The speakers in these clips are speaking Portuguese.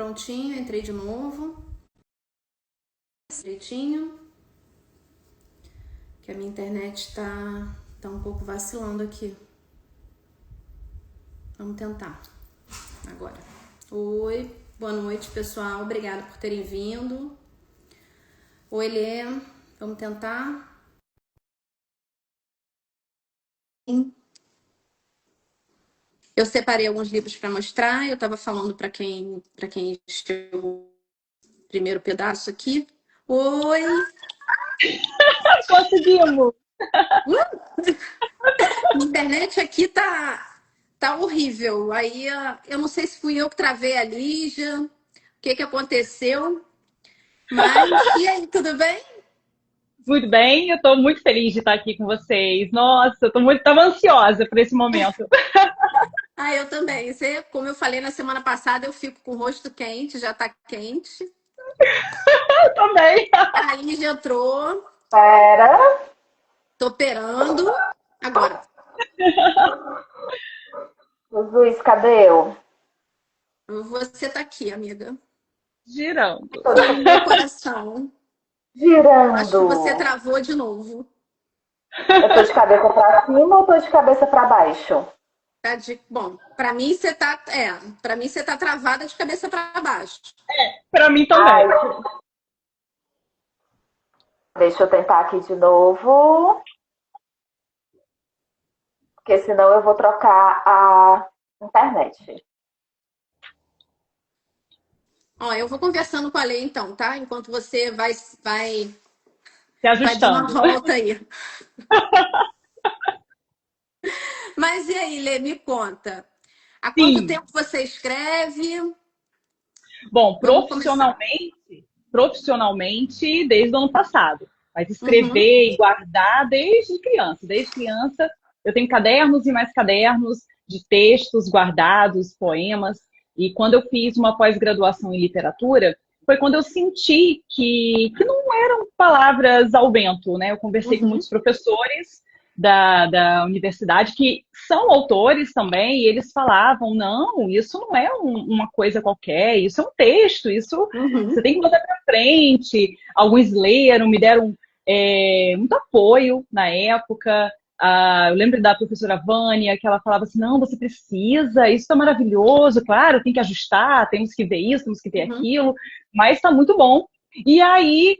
Prontinho, entrei de novo. Direitinho. Que a minha internet tá um pouco vacilando aqui. Vamos tentar agora. Oi, boa noite, pessoal. Obrigada por terem vindo. Oi, Lê. Vamos tentar. Eu separei alguns livros para mostrar. Eu estava falando para quem chegou o primeiro pedaço aqui. Oi! Conseguimos! A internet aqui tá horrível. Aí eu não sei se fui eu que travei a Lígia, o que aconteceu. Mas, e aí, tudo bem? Muito bem, eu estou muito feliz de estar aqui com vocês. Nossa, tava ansiosa por esse momento. Ah, eu também. Como eu falei na semana passada, eu fico com o rosto quente, já tá quente. Eu também. A Lígia entrou, Pera. tô operando. Agora. Jesus, cadê eu? Você tá aqui, amiga. Girando. No meu coração. Acho que você Girando. travou de novo. Eu tô de cabeça pra cima ou tô de cabeça pra baixo? Bom, para mim você tá travada de cabeça para baixo. Para mim Ai, também. deixa eu tentar aqui de novo. Porque senão eu vou trocar a internet. Ó, eu vou conversando com a Lê então, tá? Enquanto você Se vai dando uma ajustando. volta aí. Mas e aí, Lê, me conta. Há quanto Sim. tempo você escreve? Bom, Vamos começar. profissionalmente desde o ano passado. Mas Uhum, escrever e guardar desde criança. Desde criança eu tenho cadernos e mais cadernos de textos guardados, poemas. E quando eu fiz uma pós-graduação em literatura, foi quando eu senti que não eram palavras ao vento, né? Eu conversei com uhum, muitos professores da universidade, que são autores também, e eles falavam, não, isso não é uma coisa qualquer, isso é um texto, isso você uhum, tem que botar para frente. Alguns leram, me deram muito apoio na época. Eu lembro da professora Vânia, que ela falava assim, não, você precisa, isso está maravilhoso, claro, tem que ajustar, temos que ver isso, temos que ver uhum, aquilo, mas está muito bom. E aí,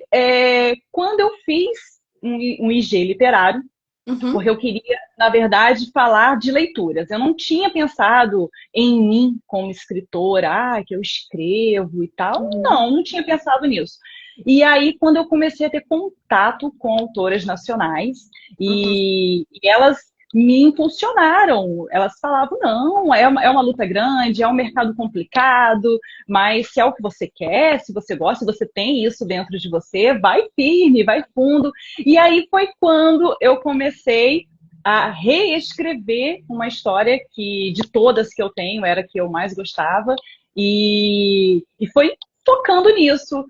quando eu fiz um IG literário, uhum, porque eu queria, na verdade, falar de leituras. Eu não tinha pensado em mim como escritora, que eu escrevo e tal. uhum, Não tinha pensado nisso. E aí, quando eu comecei a ter contato com autoras nacionais, uhum, e elas me impulsionaram, elas falavam, não, é uma luta grande, é um mercado complicado, mas se é o que você quer, se você gosta, se você tem isso dentro de você, vai firme, vai fundo. E aí foi quando eu comecei a reescrever uma história que, de todas que eu tenho, era a que eu mais gostava, e foi focando nisso.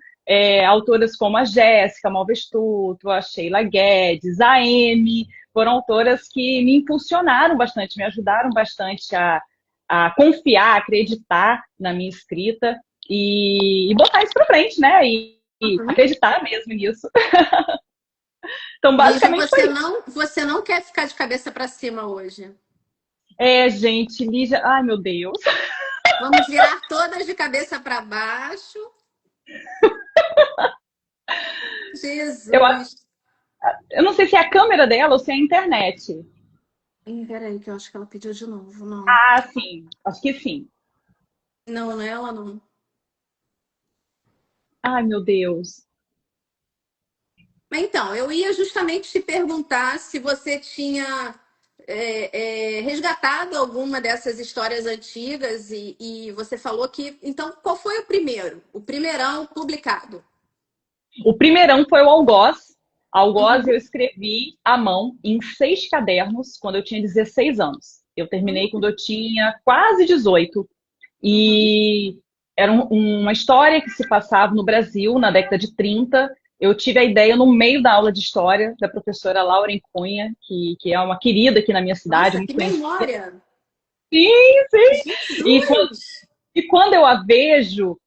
Autoras como a Jéssica Malvestuto, a Sheila Guedes, a Amy, foram autoras que me impulsionaram bastante, me ajudaram bastante a confiar, acreditar na minha escrita e botar isso para frente, né? E uhum. acreditar mesmo nisso. Então, Lígia, basicamente foi isso. você não quer ficar de cabeça para cima hoje. Gente, Lígia, ai meu Deus. Vamos virar todas de cabeça para baixo. Eu, Jesus. eu não sei se é a câmera dela ou se é a internet. Peraí, que eu acho que ela pediu de novo. Não. Ah, sim, acho que sim. Não, não é ela, não. Ai, meu Deus. Mas então, eu ia justamente te perguntar se você tinha resgatado alguma dessas histórias antigas e você falou que. Então, qual foi o primeiro? O primeirão publicado? O primeirão foi o Algoz. Algoz eu Uhum. escrevi à mão em 6 cadernos quando eu tinha 16 anos. Eu terminei quando eu tinha quase 18. Uhum. E era uma história que se passava no Brasil na década de 30. Eu tive a ideia no meio da aula de história da professora Lauren Cunha, que é uma querida aqui na minha cidade, Nossa, muito que conhecida. memória! Sim, sim. E, Jesus! e quando eu a vejo,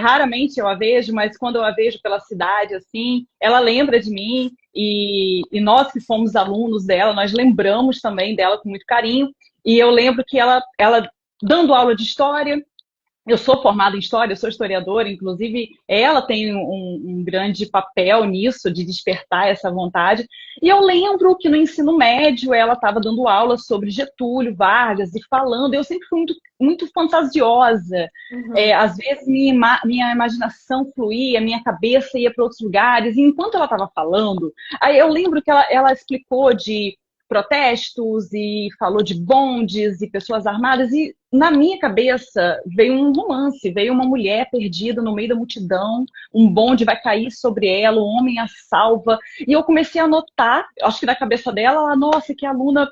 Raramente eu a vejo, mas quando eu a vejo pela cidade, assim, ela lembra de mim e nós que fomos alunos dela, nós lembramos também dela com muito carinho. E eu lembro que ela dando aula de história, eu sou formada em história, eu sou historiadora, inclusive ela tem um grande papel nisso, de despertar essa vontade. E eu lembro que no ensino médio ela estava dando aula sobre Getúlio Vargas e falando, eu sempre fui muito fantasiosa. Uhum. Às vezes minha imaginação fluía, minha cabeça ia para outros lugares, e enquanto ela estava falando, aí eu lembro que ela explicou de protestos e falou de bondes e pessoas armadas, e na minha cabeça veio um romance, veio uma mulher perdida no meio da multidão, um bonde vai cair sobre ela, o homem a salva, e eu comecei a anotar, acho que na cabeça dela, nossa, que aluna,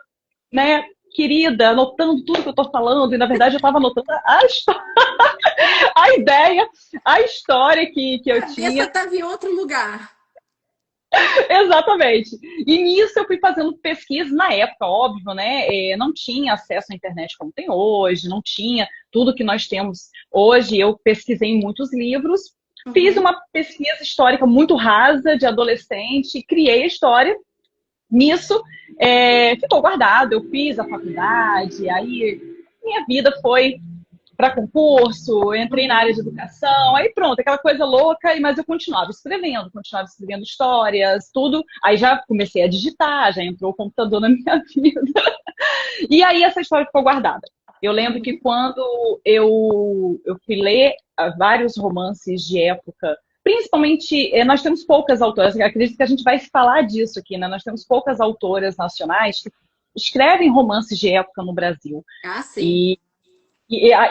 né, querida, anotando tudo que eu tô falando, e na verdade eu estava anotando a ideia, a história que A eu cabeça tinha. estava em outro lugar. Exatamente. E nisso eu fui fazendo pesquisa na época, óbvio, né? Não tinha acesso à internet como tem hoje, não tinha tudo que nós temos hoje. Eu pesquisei em muitos livros, fiz Uhum. uma pesquisa histórica muito rasa de adolescente, criei a história. Nisso, ficou guardado. Eu fiz a faculdade, aí minha vida foi para concurso, entrei na área Uhum. de educação, aí pronto, aquela coisa louca, mas eu continuava escrevendo histórias, tudo. Aí já comecei a digitar, já entrou o computador na minha vida. E aí essa história ficou guardada. Eu lembro que Uhum. quando eu fui ler vários romances de época, principalmente, nós temos poucas autoras, acredito que a gente vai falar disso aqui, né? Nós temos poucas autoras nacionais que escrevem romances de época no Brasil. Ah, sim. E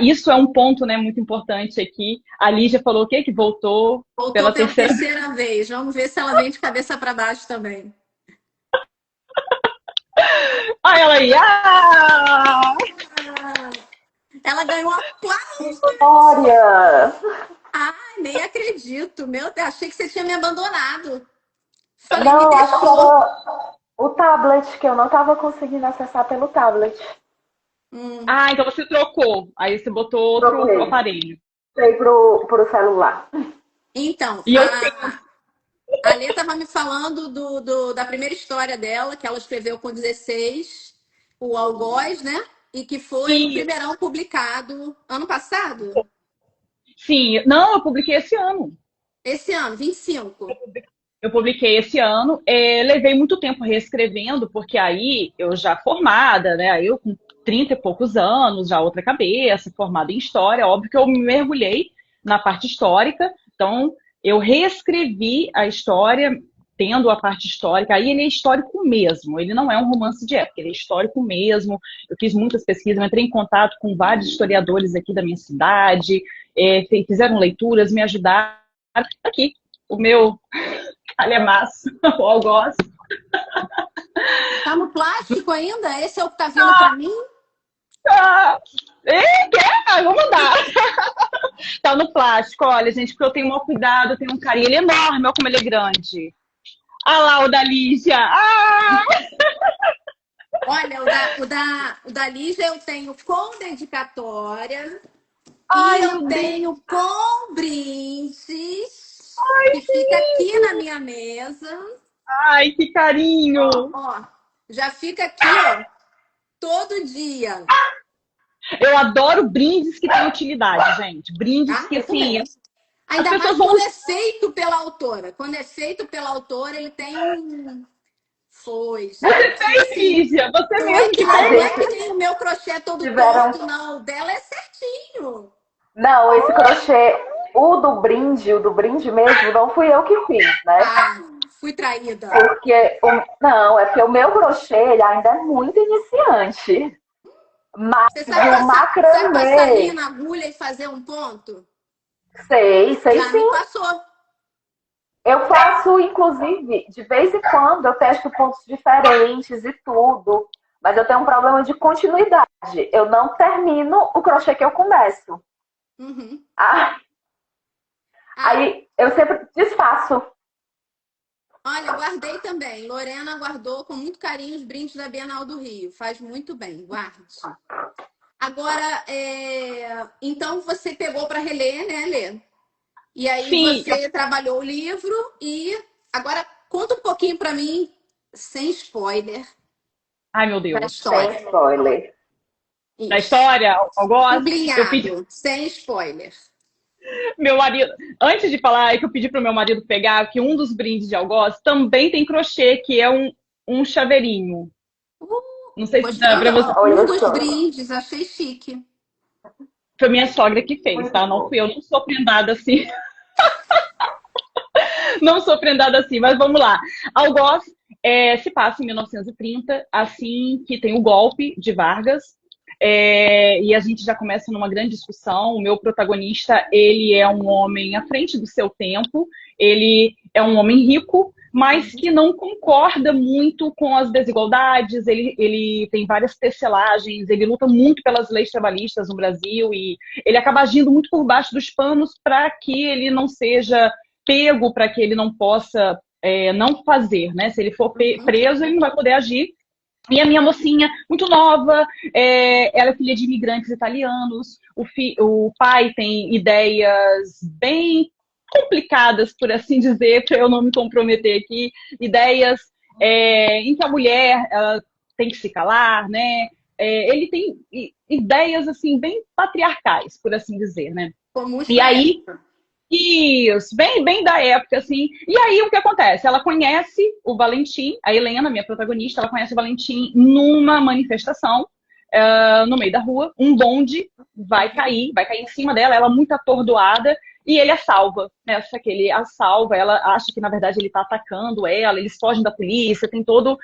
isso é um ponto, né, muito importante aqui. A Lígia falou o quê? Que voltou Voltou pela pela terceira vez. terceira vez. Vamos ver se ela vem de cabeça para baixo também. Aí ela aí, ah! Ah, ela ganhou aplauso. Glória! Ai, nem acredito. Meu Deus, achei que você tinha me abandonado. Falei, me Não, acho que deixou. era o tablet, que eu não estava conseguindo acessar pelo tablet. Hum. Ah, então você trocou. Aí você botou outro Troquei. aparelho. Troquei pro celular. Então, E eu tenho. a Lê estava me falando da primeira história dela, que ela escreveu com 16, o Algoz, né? E que foi o E, primeirão publicado ano passado? sim, não, eu publiquei esse ano. Esse ano, 25. Eu publiquei esse ano. Levei muito tempo reescrevendo, porque aí eu já formada, né? Aí eu com 30 e poucos anos, já outra cabeça, formada em história, óbvio que eu me mergulhei na parte histórica. Então, eu reescrevi a história, tendo a parte histórica. Aí ele é histórico mesmo, ele não é um romance de época, ele é histórico mesmo. Eu fiz muitas pesquisas, eu entrei em contato com vários historiadores aqui da minha cidade, fizeram leituras, me ajudaram. Aqui, o meu calhamaço, o algoz. Tá no plástico ainda? Esse é o que tá vindo para mim? Ah, quer? Ah, vou mandar. Tá no plástico, olha, gente, porque eu tenho um cuidado, eu tenho um carinho. Ele é enorme, olha como ele é grande. Ah lá, o da Lígia. Ah! Olha, o da Lígia eu tenho com dedicatória e Ai, eu meu Deus. tenho com brindes, que fica aqui na minha mesa. Ai, que carinho. Ó, já fica aqui, ó, todo dia. Eu adoro brindes que têm utilidade, gente. Brindes Tá? que, Eu assim, também. as Ainda pessoas mais vão quando é usar. feito pela autora. Quando é feito pela autora, ele tem um. Foi, Você gente. fez, Lígia. Você Não é mesmo que que A não fez. é que gente nem o meu crochê todo tiveram. torto, não. O dela é certinho. Não, esse crochê, o do brinde mesmo, não fui eu que fiz, né? Ah, fui traída. Porque não, é porque o meu crochê ele ainda é muito iniciante. Mas Você o sabe passar linha macramê, na agulha e fazer um ponto? sei Já me sim. passou. Eu faço, inclusive, de vez em quando eu testo pontos diferentes e tudo. Mas eu tenho um problema de continuidade. Eu não termino o crochê que eu começo. Uhum. Ah, Ah, aí eu sempre desfaço. olha, guardei também. Lorena guardou com muito carinho os brindes da Bienal do Rio. Faz muito bem, guarde. Agora, então você pegou para reler, né, Lê? E aí Sim, você trabalhou o livro e agora conta um pouquinho para mim, sem spoiler, ai meu da Deus. Sem história. spoiler. Da Isso. história, algoz, eu pedi Sublinhado, sem spoiler. meu marido, antes de falar, é que eu pedi pro meu marido pegar que um dos brindes de algoz também tem crochê, que é um chaveirinho. Não sei se dá Gostando, pra você. ó, um Olha dos só. brindes, achei chique. Foi minha sogra que fez, tá? Muito Não bom. fui eu, não sou prendada assim. Não sou prendada assim, mas vamos lá. Algoz se passa em 1930, assim que tem o golpe de Vargas. E a gente já começa numa grande discussão. O meu protagonista, ele é um homem à frente do seu tempo, ele é um homem rico, mas que não concorda muito com as desigualdades, ele tem várias tecelagens, ele luta muito pelas leis trabalhistas no Brasil e ele acaba agindo muito por baixo dos panos para que ele não seja pego, para que ele não possa não fazer, né? Se ele for Uhum. preso, ele não vai poder agir. E a minha mocinha, muito nova, ela é filha de imigrantes italianos, o pai tem ideias bem complicadas, por assim dizer, para eu não me comprometer aqui, ideias em que a mulher ela tem que se calar, né? Ele tem ideias assim bem patriarcais, por assim dizer, né? Comuns E para aí época. isso, bem da época, assim. E aí o que acontece? Ela conhece o Valentim, a Helena, minha protagonista, ela conhece o Valentim numa manifestação, no meio da rua. Um bonde vai cair em cima dela, ela muito atordoada, e ele a salva. Nessa que ele a salva, ela acha que na verdade ele tá atacando ela, eles fogem da polícia, tem todo.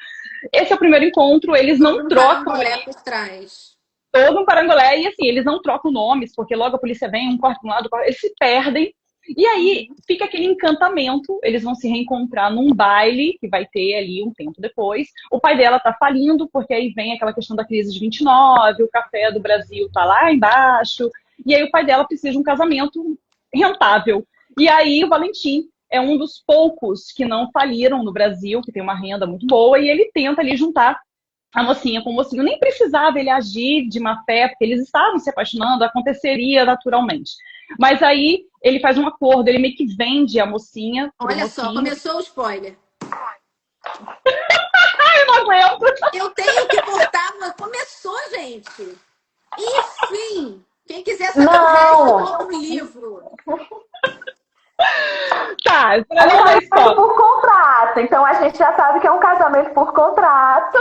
Esse é o primeiro encontro, eles não Todo um trocam parangolé ali por trás. todo um parangolé, e assim, eles não trocam nomes, porque logo a polícia vem, um corta para um lado, eles se perdem. E aí fica aquele encantamento, eles vão se reencontrar num baile que vai ter ali um tempo depois. O pai dela tá falindo, porque aí vem aquela questão da crise de 29, o café do Brasil tá lá embaixo, e aí o pai dela precisa de um casamento rentável. E aí o Valentim é um dos poucos que não faliram no Brasil, que tem uma renda muito boa, e ele tenta ali juntar a mocinha com o mocinho. Nem precisava ele agir de má fé, porque eles estavam se apaixonando, aconteceria naturalmente. Mas aí ele faz um acordo, ele meio que vende a mocinha pro Olha só, mocinho. começou o spoiler. Eu não aguento. Eu tenho que cortar, mas começou, gente. Enfim, quem quiser saber o resto, Não! compra o livro. Tá, É pra um não dar casamento spoiler. por contrato. Então a gente já sabe que é um casamento por contrato,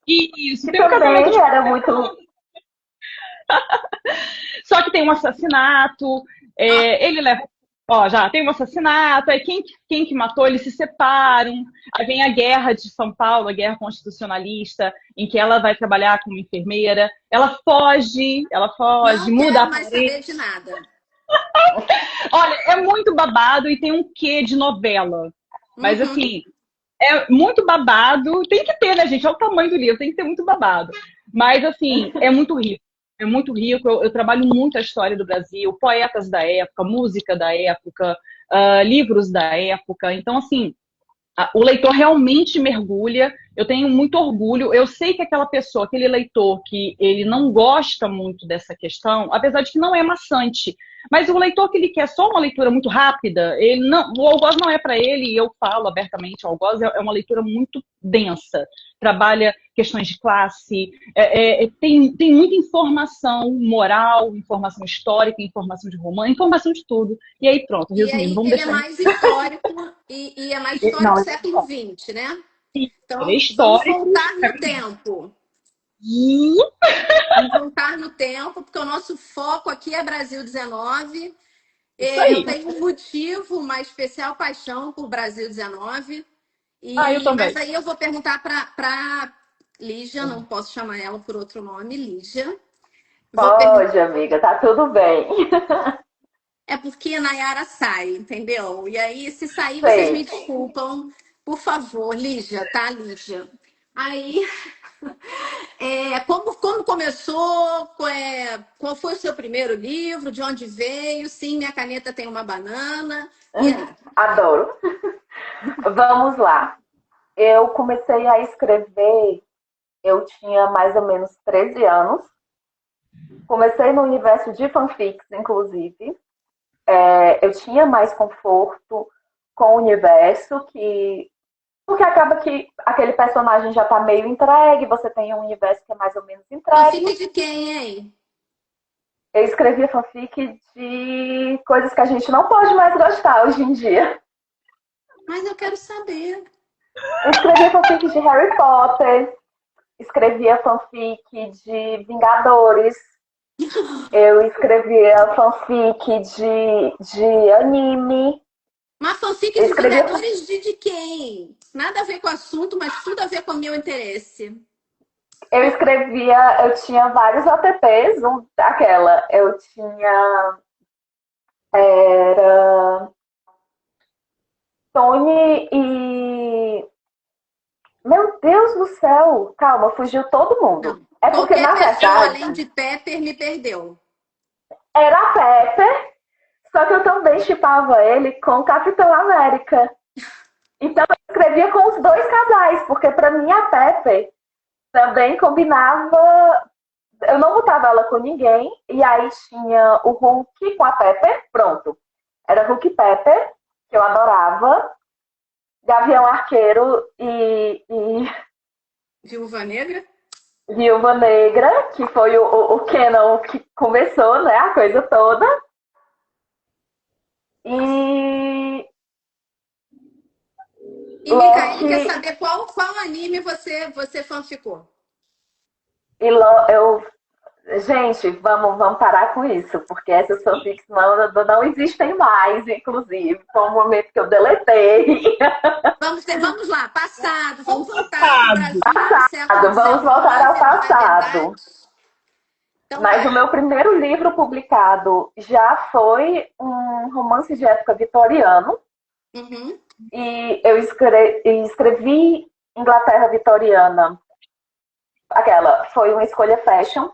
Isso, que tem um casamento também de. era muito. Só que tem um assassinato, ele leva. Ó, já tem um assassinato, aí quem que matou, eles se separam, aí vem a guerra de São Paulo, a guerra constitucionalista, em que ela vai trabalhar como enfermeira, ela foge, Não muda a quero mais aparência. saber de nada. Olha, é muito babado e tem um quê de novela. Mas Uhum. assim, é muito babado. Tem que ter, né, gente? Olha o tamanho do livro, tem que ter muito babado. Mas assim, é muito rico. É muito rico. Eu trabalho muito a história do Brasil, poetas da época, música da época, livros da época. Então, assim, o leitor realmente mergulha. Eu tenho muito orgulho. Eu sei que aquela pessoa, aquele leitor que ele não gosta muito dessa questão, apesar de que não é maçante, mas o leitor que ele quer só uma leitura muito rápida, ele não, o algoz não é para ele, e eu falo abertamente, o algoz é uma leitura muito densa. Trabalha questões de classe, tem muita informação moral, informação histórica, informação de romance, informação de tudo. E aí pronto, E resumindo, aí vamos ele é deixar. mais histórico e é mais histórico Não, do ele século XX, né? é Então, vamos histórico. voltar no tempo. Vamos voltar no tempo, porque o nosso foco aqui é Brasil 19. Isso Eu aí. tenho um motivo, uma especial paixão por Brasil 19. Ah, eu Mas também. aí eu vou perguntar para Lígia, não posso chamar ela por outro nome, Lígia. Vou perguntar. Pode, amiga, tá tudo bem. É porque a Nayara sai, entendeu? E aí, se sair, vocês me Sei. desculpam, por favor, Lígia, tá, Lígia? Aí, como começou? Qual foi o seu primeiro livro? De onde veio? Sim, minha caneta tem uma banana. E aí? Adoro. Vamos lá. Eu comecei a escrever, eu tinha mais ou menos 13 anos. Comecei no universo de fanfics, inclusive. eu tinha mais conforto com o universo, porque acaba que aquele personagem já tá meio entregue, você tem um universo que é mais ou menos entregue. Fanfic de quem, hein? Eu escrevia fanfic de coisas que a gente não pode mais gostar hoje em dia. Mas eu quero saber. Eu escrevia fanfic de Harry Potter, escrevia fanfic de Vingadores, eu escrevia fanfic de anime. Uma fanfic Eu de escrevia, Vingadores de quem? Nada a ver com o assunto, mas tudo a ver com o meu interesse. eu tinha vários APPs, eu tinha, era Tony e... Meu Deus do céu! Calma, fugiu todo mundo. Não. É porque, Qualquer na pessoa além verdade, de Pepper me perdeu. era a Pepper, só que eu também chipava ele com o Capitão América. Então eu escrevia com os dois casais, porque pra mim a Pepper também combinava. Eu não botava ela com ninguém, e aí tinha o Hulk com a Pepper, pronto. Era Hulk e Pepper, que eu adorava, Gavião Arqueiro e Viúva Negra? Viúva Negra, que foi o canon que começou, né, a coisa toda. E E Micaele quer Loki saber qual anime você fanficou. eu gente, vamos parar com isso, porque essas fanfics não existem mais, inclusive. Foi um momento que eu deletei. Vamos lá, passado. Vamos voltar para o Brasil, século Vamos voltar ao XIX, não é passado. verdade? Então Mas o vai. meu primeiro livro publicado já foi um romance de época vitoriano. Uhum. E eu escrevi Inglaterra Vitoriana. Foi uma escolha fashion,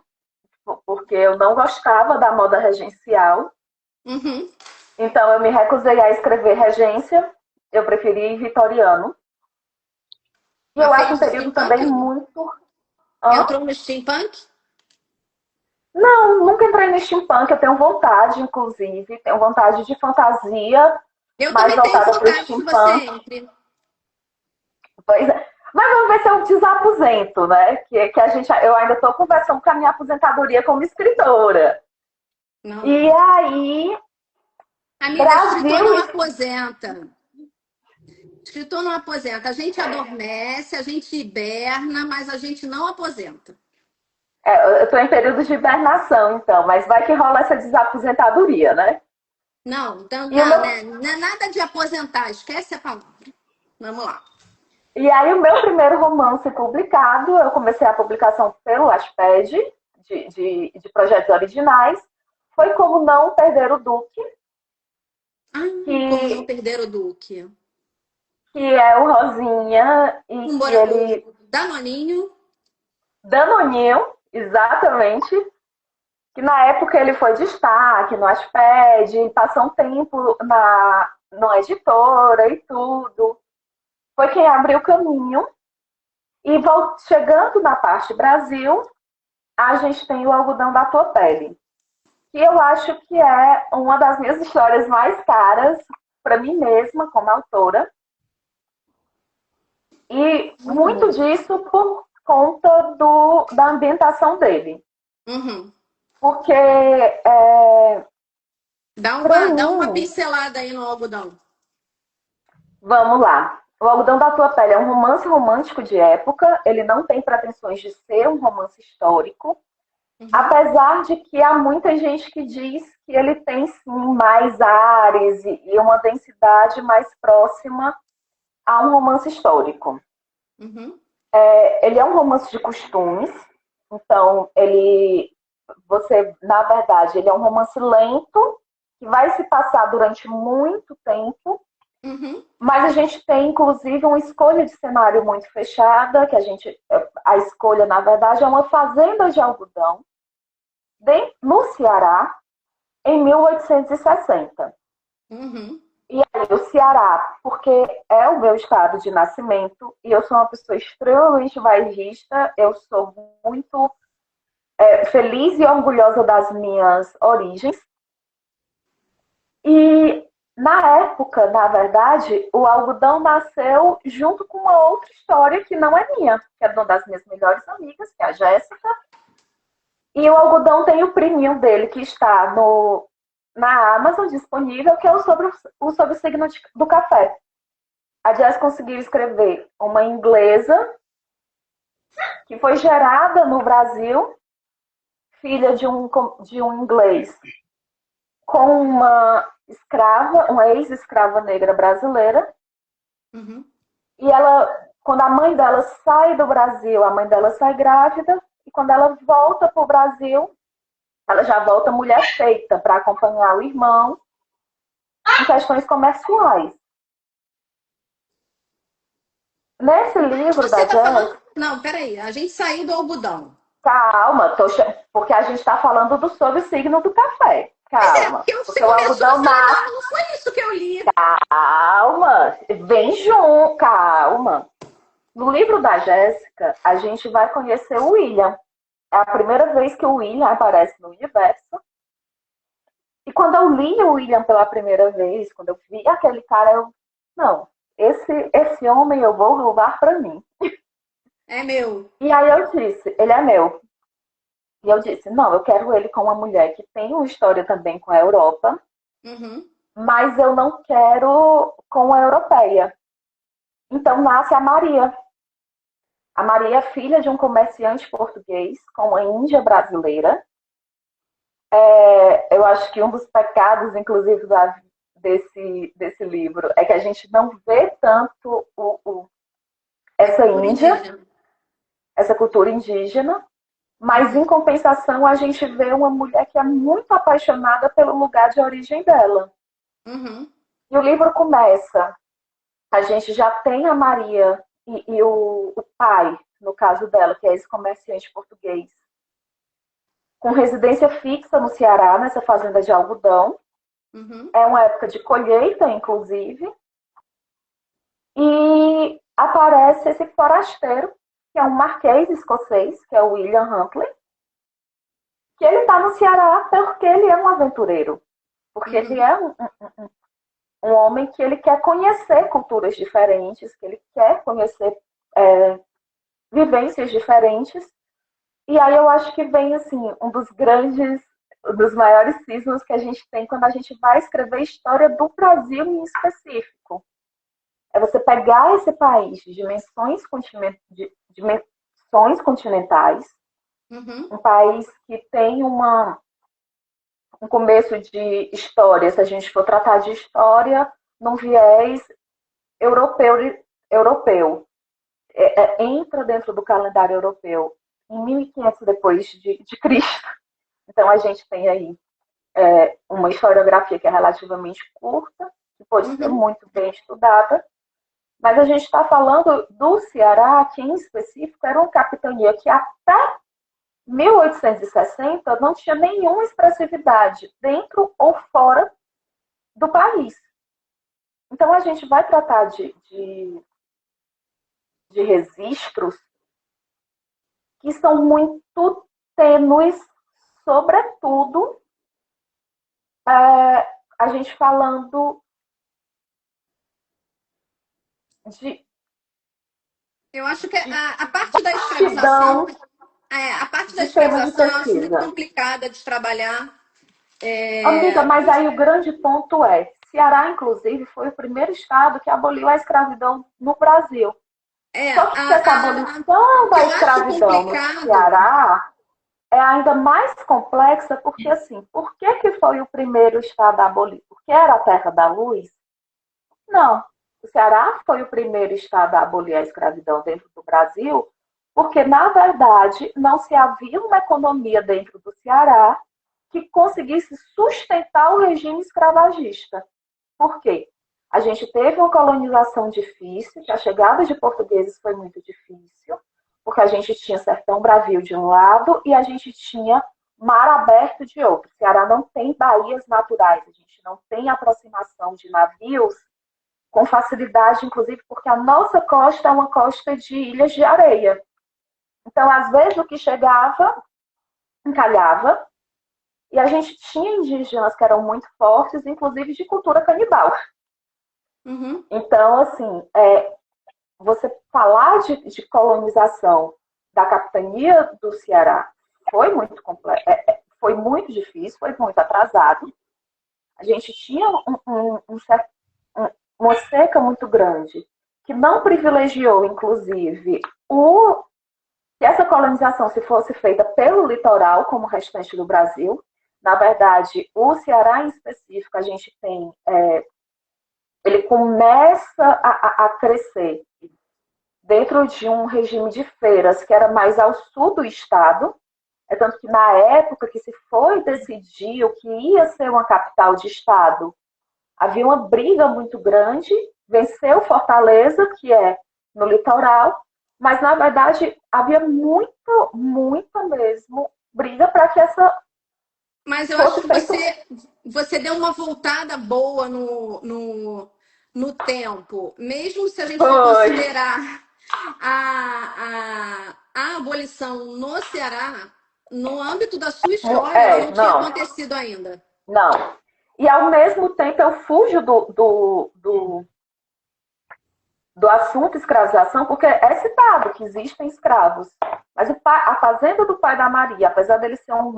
porque eu não gostava da moda regencial. Uhum. Então eu me recusei a escrever regência, eu preferi vitoriano. E eu Mas acho um fez de período também steampunk? muito. Hã? Entrou no steampunk? Não, nunca entrei no steampunk, eu tenho vontade, inclusive, tenho vontade de fantasia, Eu mais também tenho voltada para o vontade que você steampunk. entre. Pois é. Mas vamos ver se eu desaposento, né? Eu ainda estou conversando com a minha aposentadoria como escritora. Não, E não. aí, Amiga, escritor não Brasil. aposenta. Escritor não aposenta. A gente adormece, a gente hiberna, mas a gente não aposenta. Eu estou em período de hibernação, então, mas vai que rola essa desaposentadoria, né? Não, então E, o não, meu, né? Não é nada de aposentar, esquece a palavra. Vamos lá. e aí, o meu primeiro romance publicado, eu comecei a publicação pelo Wattpad, de projetos originais, foi Como Não Perder o Duque, Como não que, perder o Duque. que é o Rosinha e que ele. O Danoninho. Danoninho, exatamente. Que na época ele foi destaque no Wattpad, passou um tempo numa editora e tudo. Foi quem abriu o caminho. E chegando na parte Brasil, a gente tem o Algodão da Tua Pele, que eu acho que é uma das minhas histórias mais caras para mim mesma, como autora. E muito disso por conta da ambientação dele. Uhum. Porque, Dá uma mim, pincelada aí no algodão. vamos lá. O Algodão da Tua Pele é um romance romântico de época, ele não tem pretensões de ser um romance histórico, apesar de que há muita gente que diz que ele tem sim mais ares e uma densidade mais próxima a um romance histórico. Uhum. Ele é um romance de costumes, então na verdade, ele é um romance lento, que vai se passar durante muito tempo, mas a gente tem, inclusive, uma escolha de cenário muito fechada, a escolha, na verdade, é uma fazenda de algodão no Ceará, em 1860. E aí, o Ceará, porque é o meu estado de nascimento, e eu sou uma pessoa extremamente bairrista, eu sou muito feliz e orgulhosa das minhas origens. E Na época, na verdade, o algodão nasceu junto com uma outra história que não é minha, que é de uma das minhas melhores amigas, que é a Jéssica. E o algodão tem o priminho dele, que está na Amazon disponível, que é o sobre o signo do café. A Jess conseguiu escrever uma inglesa que foi gerada no Brasil, filha de um inglês com uma escrava, uma ex-escrava negra brasileira. Uhum. E ela, quando a mãe dela sai do Brasil, a mãe dela sai grávida, e quando ela volta para o Brasil, ela já volta mulher feita para acompanhar o irmão em questões comerciais. Nesse livro da Você tá falando. Jess, Não, peraí. A gente saiu do algodão. calma, porque a gente está falando sobre o signo do café. Mas é, Calma, porque você porque o começou algodão nasce. acelerando, não foi isso que eu li. Calma, vem junto, calma. No livro da Jéssica, a gente vai conhecer o William. É a primeira vez que o William aparece no universo. E quando eu li o William pela primeira vez, quando eu vi aquele cara, não, esse homem eu vou roubar para mim. É meu. E aí eu disse, ele é meu. E eu disse, não, eu quero ele com uma mulher que tem uma história também com a Europa, Uhum. mas eu não quero com a europeia. Então nasce a Maria. A Maria é filha de um comerciante português com uma índia brasileira. Eu acho que um dos pecados, inclusive, desse livro é que a gente não vê tanto essa Por Índia, indígena. essa cultura indígena, mas em compensação a gente vê uma mulher que é muito apaixonada pelo lugar de origem dela. Uhum. E o livro começa, a gente já tem a Maria e o pai, no caso dela, que é esse comerciante português, com residência fixa no Ceará, nessa fazenda de algodão. Uhum. É uma época de colheita, inclusive. E aparece esse forasteiro, que é um marquês escocês, que é o William Huntley, que ele está no Ceará porque ele é um aventureiro. Porque ele é um homem que ele quer conhecer culturas diferentes, que ele quer conhecer vivências diferentes. E aí eu acho que vem assim dos maiores cismas que a gente tem quando a gente vai escrever a história do Brasil em específico. É você pegar esse país de dimensões continentais, Uhum. um país que tem um começo de história, se a gente for tratar de história, num viés europeu. Entra dentro do calendário europeu em 1500 depois de Cristo. Então a gente tem aí uma historiografia que é relativamente curta, que pode ser Uhum. muito bem estudada, mas a gente está falando do Ceará, que em específico era uma capitania que até 1860 não tinha nenhuma expressividade dentro ou fora do país. Então a gente vai tratar de registros que são muito tênues, sobretudo a gente falando de Eu acho que a parte da escravização, vastidão a parte da de tema de escravização eu acho muito pesquisa. complicada de trabalhar. Amiga, mas aí o grande ponto Ceará, inclusive, foi o primeiro estado que aboliu a escravidão no Brasil. Só que essa O abolição que da eu acho escravidão no complicado. Ceará é ainda mais complexa porque, assim, por que foi o primeiro estado a abolir? Porque era a terra da luz? Não. O Ceará foi o primeiro estado a abolir a escravidão dentro do Brasil porque, na verdade, não se havia uma economia dentro do Ceará que conseguisse sustentar o regime escravagista. Por quê? A gente teve uma colonização difícil, que a chegada de portugueses foi muito difícil, porque a gente tinha Sertão Bravio de um lado e a gente tinha mar aberto de outro. O Ceará não tem baías naturais, a gente não tem aproximação de navios com facilidade, inclusive porque a nossa costa é uma costa de ilhas de areia. Então, às vezes, o que chegava encalhava, E a gente tinha indígenas que eram muito fortes, inclusive de cultura canibal. Uhum. Então, assim, você falar de colonização da capitania do Ceará foi muito complexo, foi muito difícil, foi muito atrasado. A gente tinha uma seca muito grande, que não privilegiou, inclusive, que essa colonização se fosse feita pelo litoral, como o restante do Brasil. Na verdade, o Ceará em específico, a gente tem, ele começa a crescer dentro de um regime de feiras que era mais ao sul do estado. É tanto que na época que se foi decidir o que ia ser uma capital de estado, havia uma briga muito grande, venceu Fortaleza, que é no litoral, mas na verdade havia muita mesmo briga para que essa Mas eu acho fosse que feita. você deu uma voltada boa no tempo. Mesmo se a gente for Foi. considerar a abolição no Ceará, no âmbito da sua história, ela não tinha Não, acontecido ainda. não. E ao mesmo tempo eu fujo do assunto escravização, porque é citado que existem escravos. Mas a fazenda do pai da Maria, apesar dele ser um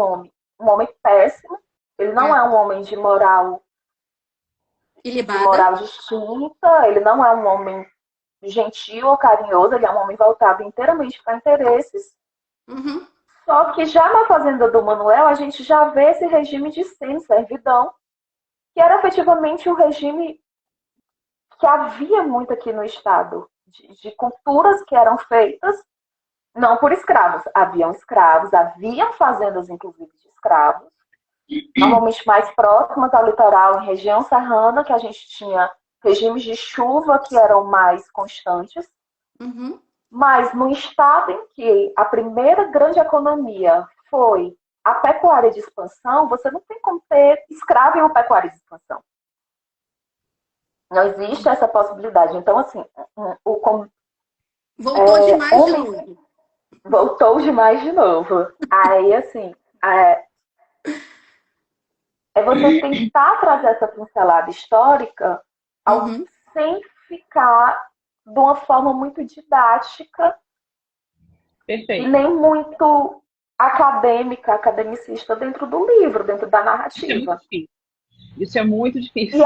homem péssimo, ele não é um homem de moral Ilibada. distinta, ele não é um homem gentil ou carinhoso, ele é um homem voltado inteiramente para interesses. Uhum. Só que já na fazenda do Manuel, a gente já vê esse regime de semi-servidão, que era efetivamente um regime que havia muito aqui no estado, de culturas que eram feitas não por escravos. Haviam escravos, haviam fazendas, inclusive, de escravos, normalmente mais próximas ao litoral, em região serrana, que a gente tinha regimes de chuva que eram mais constantes. Uhum. Mas no estado em que a primeira grande economia foi a pecuária de expansão, você não tem como ter escravo em uma pecuária de expansão. Não existe essa possibilidade. Então, assim, Voltou demais de novo. voltou demais de novo. Aí, assim, é você tentar trazer essa pincelada histórica Uhum. sem ficar de uma forma muito didática e Perfeito. nem muito academicista dentro do livro, dentro da narrativa. Isso é muito difícil.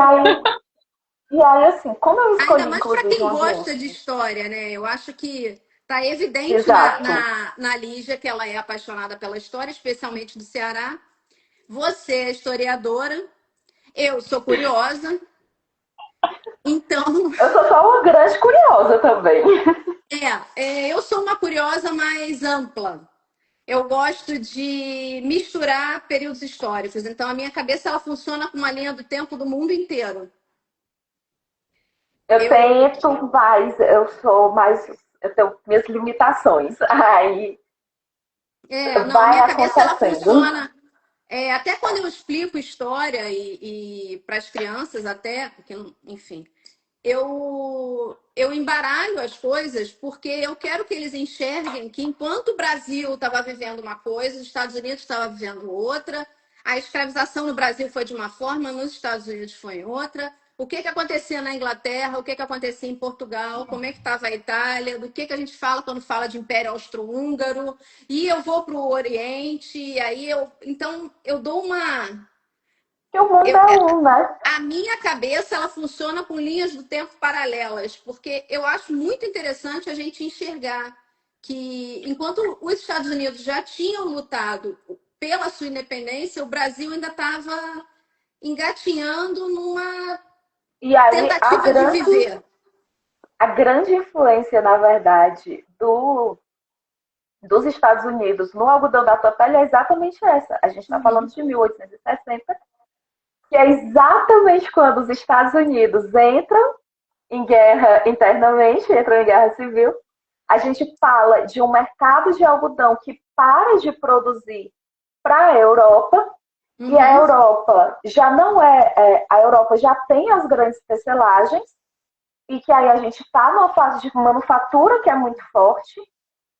E aí, assim, como eu escolhi, Ainda mais para inclusive, quem um gosta de ambiente. história, né? Eu acho que tá evidente Exato. na Lígia que ela é apaixonada pela história, especialmente do Ceará. Você é historiadora, eu sou curiosa. Então, Eu sou só uma grande curiosa também. eu sou uma curiosa mais ampla. Eu gosto de misturar períodos históricos. Então, a minha cabeça ela funciona com uma linha do tempo do mundo inteiro. Eu Eu, tento, mas eu tenho minhas limitações. Aí não, a vai minha cabeça ela acontecendo. funciona. Até quando eu explico história e para as crianças até, porque, enfim, eu embaralho as coisas porque eu quero que eles enxerguem que enquanto o Brasil estava vivendo uma coisa, os Estados Unidos estava vivendo outra, a escravização no Brasil foi de uma forma, nos Estados Unidos foi em outra. O que acontecia na Inglaterra, o que acontecia em Portugal, como é que estava a Itália, do que a gente fala quando fala de Império Austro-Húngaro, e eu vou para o Oriente, e aí então eu dou uma. Que o mundo é um, né? A minha cabeça ela funciona com linhas do tempo paralelas, porque eu acho muito interessante a gente enxergar que enquanto os Estados Unidos já tinham lutado pela sua independência, o Brasil ainda estava engatinhando numa E aí tentativa de viver. a grande influência, na verdade, dos Estados Unidos no algodão da tua pele é exatamente essa. A gente está falando de 1860, que é exatamente quando os Estados Unidos entram em guerra internamente, entram em guerra civil. A gente fala de um mercado de algodão que para de produzir para a Europa, e a Europa já não a Europa já tem as grandes tecelagens, e que aí a gente está numa fase de manufatura que é muito forte,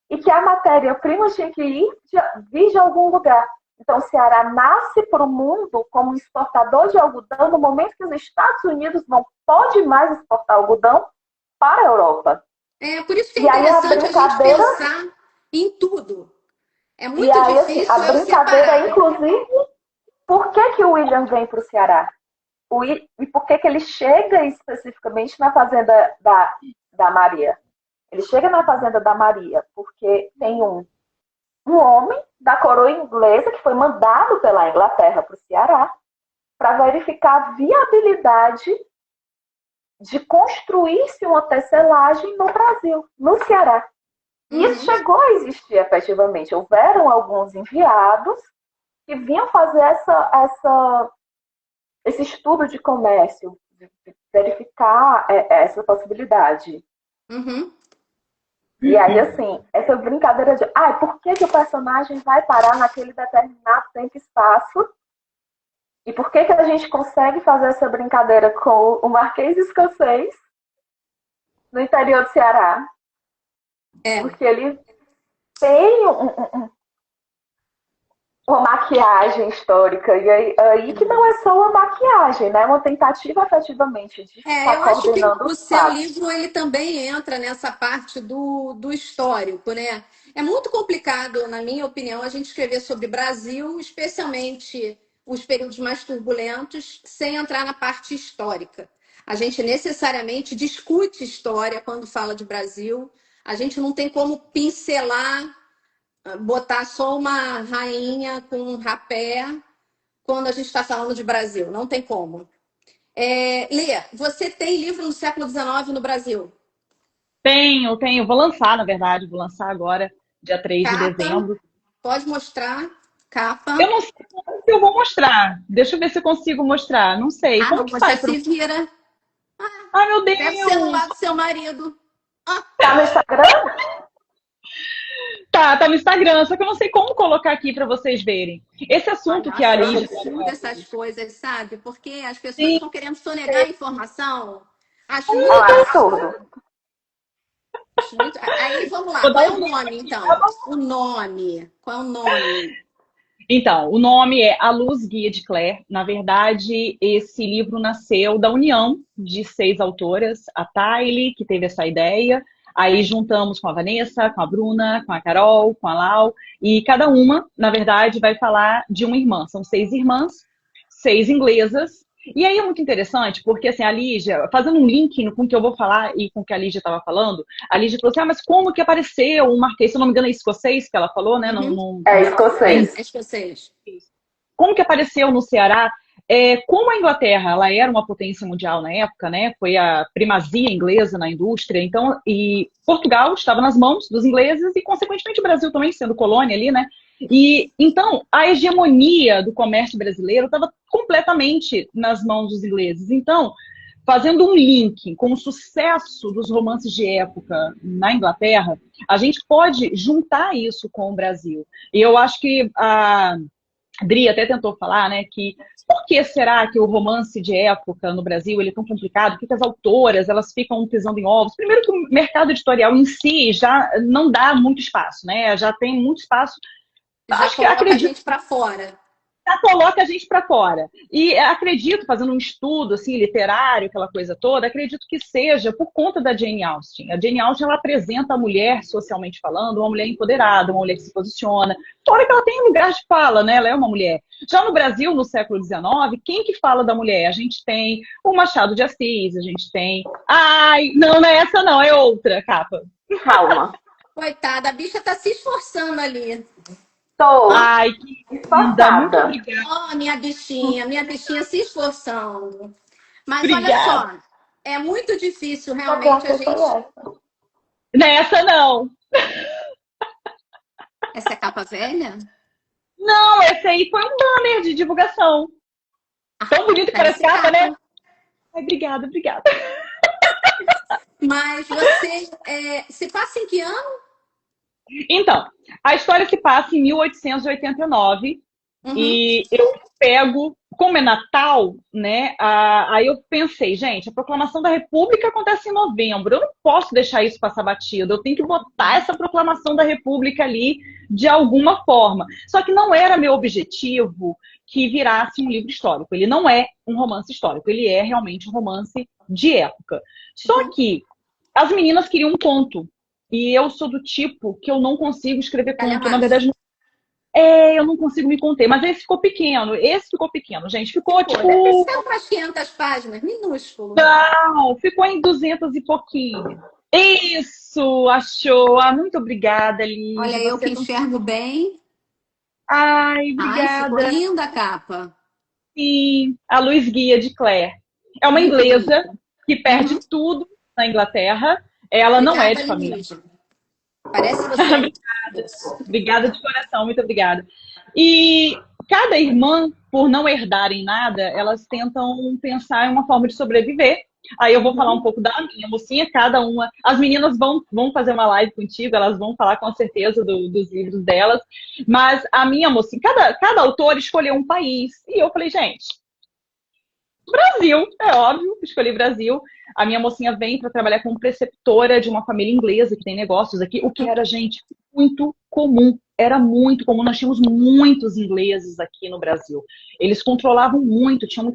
e que a matéria-prima tinha que vir de algum lugar. Então, o Ceará nasce para o mundo como exportador de algodão no momento que os Estados Unidos não podem mais exportar algodão para a Europa. Por isso que é E aí a interessante a gente brincadeira, pensar em tudo. É e muito aí assim, a difícil eu brincadeira, separar. inclusive, por que o William vem para o Ceará? E por que ele chega especificamente na fazenda da Maria? Ele chega na fazenda da Maria porque tem um homem da coroa inglesa que foi mandado pela Inglaterra para o Ceará para verificar a viabilidade de construir-se uma tecelagem no Brasil, no Ceará. E isso chegou a existir efetivamente. Houveram alguns enviados que vinham fazer esse estudo de comércio, verificar essa possibilidade. Uhum. E aí, assim, essa brincadeira de por que o personagem vai parar naquele determinado tempo e espaço? E por que a gente consegue fazer essa brincadeira com o Marquês Escocês no interior do Ceará? Porque ele tem uma maquiagem histórica. E aí que não é só uma maquiagem, né? É uma tentativa, efetivamente, de ficar Eu acho que coordenando o os seu fatos. livro ele também entra nessa parte do histórico, né? É muito complicado, na minha opinião, a gente escrever sobre Brasil, especialmente os períodos mais turbulentos, sem entrar na parte histórica. A gente necessariamente discute história quando fala de Brasil. A gente não tem como pincelar, botar só uma rainha com um rapé quando a gente está falando de Brasil. Não tem como. Lê, você tem livro no século XIX no Brasil? Tenho. Vou lançar, na verdade. Vou lançar agora, dia 3 de Capa? dezembro. Pode mostrar. Capa. Eu não sei como que eu vou mostrar. Deixa eu ver se eu consigo mostrar. Não sei. Como Não, que você faz para... se vira. Ai, meu Deve ser no Deus! lado do seu marido. Tá no Instagram? Tá no Instagram, só que eu não sei como colocar aqui para vocês verem. Esse assunto que a Nossa, eu Lígia... absurdo essas coisas, sabe? Porque as pessoas Sim, estão querendo sonegar a informação. Acho É um muito absurdo. absurdo. Acho muito... Aí, vamos lá. vou Qual dar é o um link nome, aqui. então? O nome. Qual é o nome? Então, o nome é A Luz Guia de Claire. Na verdade, esse livro nasceu da união de 6 autoras. A Thaile, que teve essa ideia. Aí juntamos com a Vanessa, com a Bruna, com a Carol, com a Lau. E cada uma, na verdade, vai falar de uma irmã. São 6 irmãs, 6 inglesas. E aí é muito interessante, porque assim, a Lígia, fazendo um link com o que eu vou falar e com o que a Lígia estava falando, a Lígia falou assim, mas como que apareceu o Marquês? Se eu não me engano, é escocês que ela falou, né? É escocês. É escocês. Como que apareceu no Ceará? Como a Inglaterra, ela era uma potência mundial na época, né? Foi a primazia inglesa na indústria, então, e Portugal estava nas mãos dos ingleses e, consequentemente, o Brasil também sendo colônia ali, né? E então a hegemonia do comércio brasileiro estava completamente nas mãos dos ingleses. Então, fazendo um link com o sucesso dos romances de época na Inglaterra, a gente pode juntar isso com o Brasil. E eu acho que a Dri até tentou falar, né, que por que será que o romance de época no Brasil ele é tão complicado? Por que as autoras elas ficam pisando em ovos? Primeiro que o mercado editorial em si já não dá muito espaço, né? Já tem muito espaço. Já Acho que coloca a acredito gente para fora. já coloca a gente para fora. E acredito, fazendo um estudo assim literário, aquela coisa toda, acredito que seja por conta da Jane Austen. A Jane Austen ela apresenta a mulher, socialmente falando, uma mulher empoderada, uma mulher que se posiciona. Fora que ela tem lugar de fala, né? Ela é uma mulher. Já no Brasil, no século XIX, quem que fala da mulher? A gente tem o Machado de Assis, a gente tem... Ai, não é essa não, é outra capa. Calma. Coitada, a bicha tá se esforçando ali. Tô Ai, que linda, muito esforçada. obrigada. Minha bichinha se esforçando. Mas olha Obrigada. só, é muito difícil A realmente a graça foi gente. essa. Nessa não. Essa é capa velha? Não, esse aí foi um banner de divulgação. Tão bonito que parece capa, né? Ai, obrigada. Mas você se passa em que ano? Então, a história se passa em 1889 Uhum. e eu pego, como é Natal, né? Aí eu pensei, gente, a proclamação da República acontece em novembro. Eu não posso deixar isso passar batido. Eu tenho que botar essa proclamação da República ali de alguma forma. Só que não era meu objetivo que virasse um livro histórico. Ele não é um romance histórico, ele é realmente um romance de época. Só que as meninas queriam um conto. E eu sou do tipo que eu não consigo escrever conto. Na Calhamaço. verdade, eu não consigo me conter. Mas esse ficou pequeno. Esse ficou pequeno, gente. Ficou Pô, deve tipo. ser umas 500 páginas, minúsculo. Não, ficou em 200 e pouquinho. Isso, achou. Ah, muito obrigada, Olha, Lígia. eu Você que é tão. enxergo bem. Ai, Ai, ficou obrigada. linda a capa. Sim, a Luz Guia de Claire. É uma Muito inglesa bonita. que perde Uhum. tudo na Inglaterra. Ela não é Obrigada, de família. Lígia. Parece você. Obrigada de coração, muito obrigada. E cada irmã, por não herdarem nada, elas tentam pensar em uma forma de sobreviver. Aí eu vou falar um Uhum. pouco da minha mocinha, cada uma. As meninas vão fazer uma live contigo, elas vão falar com certeza dos livros delas. Mas a minha mocinha, cada autor escolheu um país. E eu falei, gente, Brasil, é óbvio, escolhi Brasil. A minha mocinha vem para trabalhar como preceptora de uma família inglesa que tem negócios aqui, o que era, gente, muito comum. Era muito comum, nós tínhamos muitos ingleses aqui no Brasil. Eles controlavam muito, tinham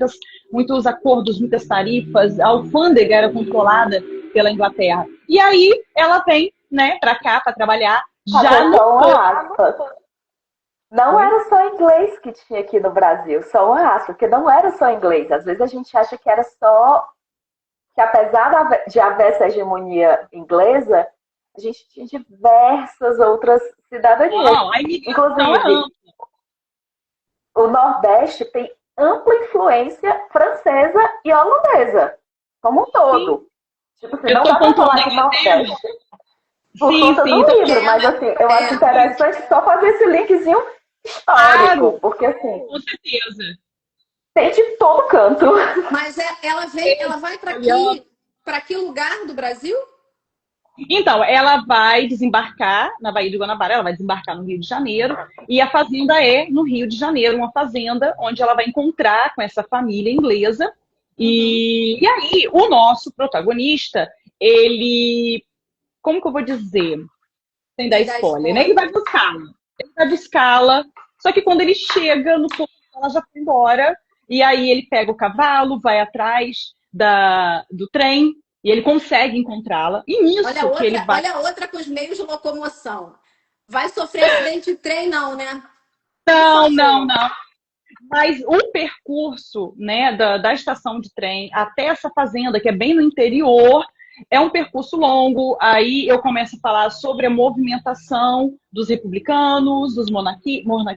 muitos acordos, muitas tarifas, a alfândega era controlada pela Inglaterra. E aí ela vem, né, para cá para trabalhar já Fazer no só topo. uma aspa. Não Oi? era só inglês que tinha aqui no Brasil, só uma aspa, porque não era só inglês. Às vezes a gente acha que era só que apesar de haver essa hegemonia inglesa, a gente tinha diversas outras cidadanias. Não, a imigração é Inclusive, ampla. o Nordeste tem ampla influência francesa e holandesa, como um Sim, todo. Tipo assim, eu não estou dá para pontuando a falar que Inglaterra. Nordeste por Sim, conta sim, do então, livro, mas assim, eu acho interessante só fazer esse linkzinho histórico, claro, porque assim, com certeza. tem de todo canto. Mas ela vai Italiano. para que lugar do Brasil? Então, ela vai desembarcar na Baía de Guanabara, ela vai desembarcar no Rio de Janeiro, e a fazenda é no Rio de Janeiro, uma fazenda onde ela vai encontrar com essa família inglesa. Uhum. E aí, o nosso protagonista, ele, como que eu vou dizer, sem dar Sem dar spoiler, né? Ele spoiler. vai buscá-la. Ele vai buscá-la, só que quando ele chega no ponto, ela já foi embora, e aí ele pega o cavalo, vai atrás do trem, e ele consegue encontrá-la. E nisso que ele vai. Olha outra com os meios de locomoção. Vai sofrer acidente de trem, não, né? Por Não, não, favor. não. Mas o percurso, né, da estação de trem até essa fazenda, que é bem no interior, é um percurso longo. Aí eu começo a falar sobre a movimentação dos republicanos, dos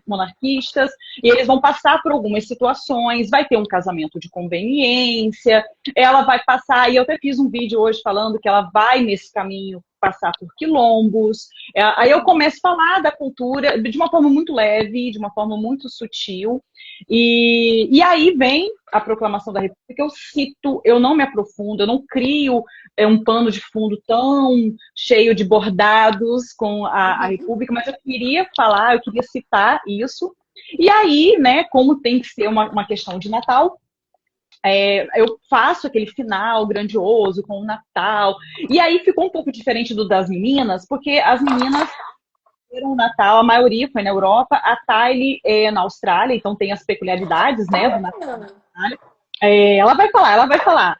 monarquistas, e eles vão passar por algumas situações. Vai ter um casamento de conveniência, ela vai passar, e eu até fiz um vídeo hoje falando que ela vai nesse caminho passar por quilombos. Aí eu começo a falar da cultura de uma forma muito leve, de uma forma muito sutil. E aí vem a proclamação da República, eu cito, eu não me aprofundo, eu não crio um pano de fundo tão cheio de bordados com a Uhum. República, mas eu queria falar, eu queria citar isso. E aí, né, como tem que ser uma questão de Natal, eu faço aquele final grandioso com o Natal. E aí ficou um pouco diferente do das meninas, porque as meninas o Natal, a maioria foi na Europa, a Tylee é na Austrália, então tem as peculiaridades, né, do Natal. Ah, Ela vai falar, ela vai falar.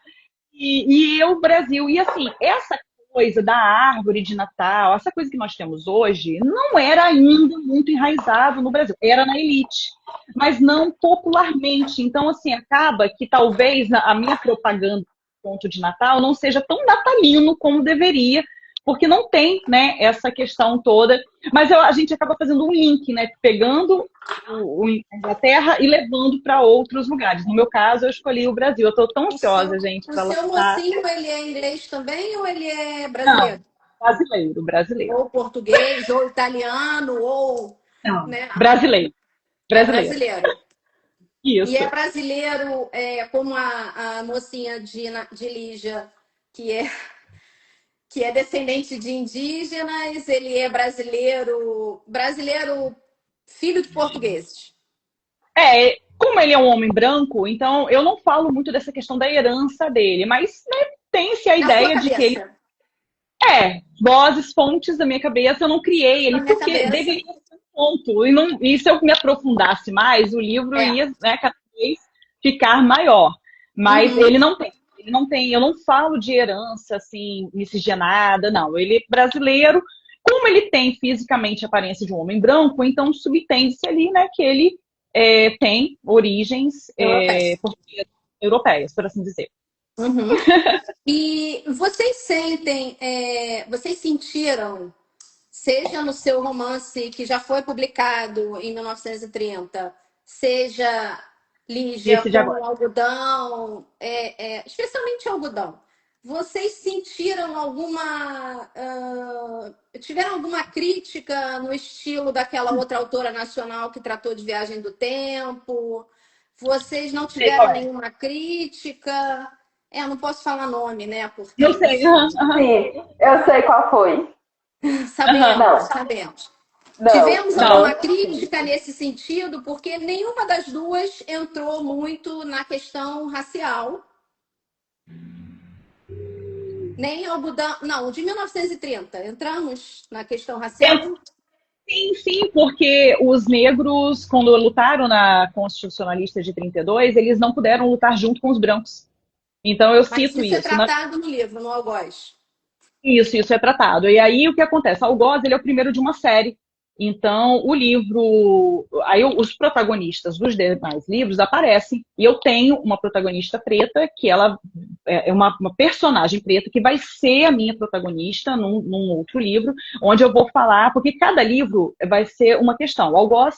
E eu, Brasil, e assim, essa coisa da árvore de Natal, essa coisa que nós temos hoje, não era ainda muito enraizado no Brasil, era na elite, mas não popularmente. Então, assim, acaba que talvez a minha propaganda do ponto de Natal não seja tão natalino como deveria, porque não tem, né, essa questão toda. Mas a gente acaba fazendo um link, né, pegando a Inglaterra e levando para outros lugares. No meu caso, eu escolhi o Brasil. Eu estou tão ansiosa, gente, o para seu lançar. mocinho, ele é inglês também ou ele é Não, brasileiro? brasileiro, brasileiro. Ou português, ou italiano, ou, Não, né? brasileiro, É brasileiro. brasileiro. E é Isso. brasileiro, como a mocinha de Lígia, que é, que é descendente de indígenas, ele é brasileiro, brasileiro filho de portugueses. como ele é um homem branco, então eu não falo muito dessa questão da herança dele, mas né, tem-se a Na sua ideia de que ele cabeça. vozes, fontes da minha cabeça, eu não criei Na ele minha porque cabeça. deveria ser um ponto. E se eu me aprofundasse mais, o livro É. ia, né, cada vez ficar maior. Mas Uhum. ele não tem, eu não falo de herança assim, miscigenada, não. Ele é brasileiro, como ele tem fisicamente a aparência de um homem branco, então subtende-se ali, né, que ele tem origens Europeia. europeias, por assim dizer. Uhum. E vocês sentem, vocês sentiram, seja no seu romance que já foi publicado em 1930, seja Lígia Esse de com agora. o algodão, especialmente algodão, vocês sentiram tiveram alguma crítica no estilo daquela outra autora nacional que tratou de Viagem do Tempo? Vocês não Sei qual tiveram é. nenhuma crítica? Eu não posso falar nome, né? Porque, Eu sei. enfim, Sim, eu sei qual foi. Aham. Não, sabemos. não, Tivemos não alguma tive. crítica nesse sentido, porque nenhuma das duas entrou muito na questão racial, nem algodão. Não, de 1930. Entramos na questão racial? Sim, sim, porque os negros, quando lutaram na Constitucionalista de 32, eles não puderam lutar junto com os brancos. Então eu Mas cito isso é isso. tratado no livro, no algoz. Isso é tratado. E aí o que acontece? Algoz, ele é o primeiro de uma série. Então, o livro. Aí, os protagonistas dos demais livros aparecem. E eu tenho uma protagonista preta, que ela é uma personagem preta, que vai ser a minha protagonista num outro livro, onde eu vou falar. Porque cada livro vai ser uma questão. O Algoz,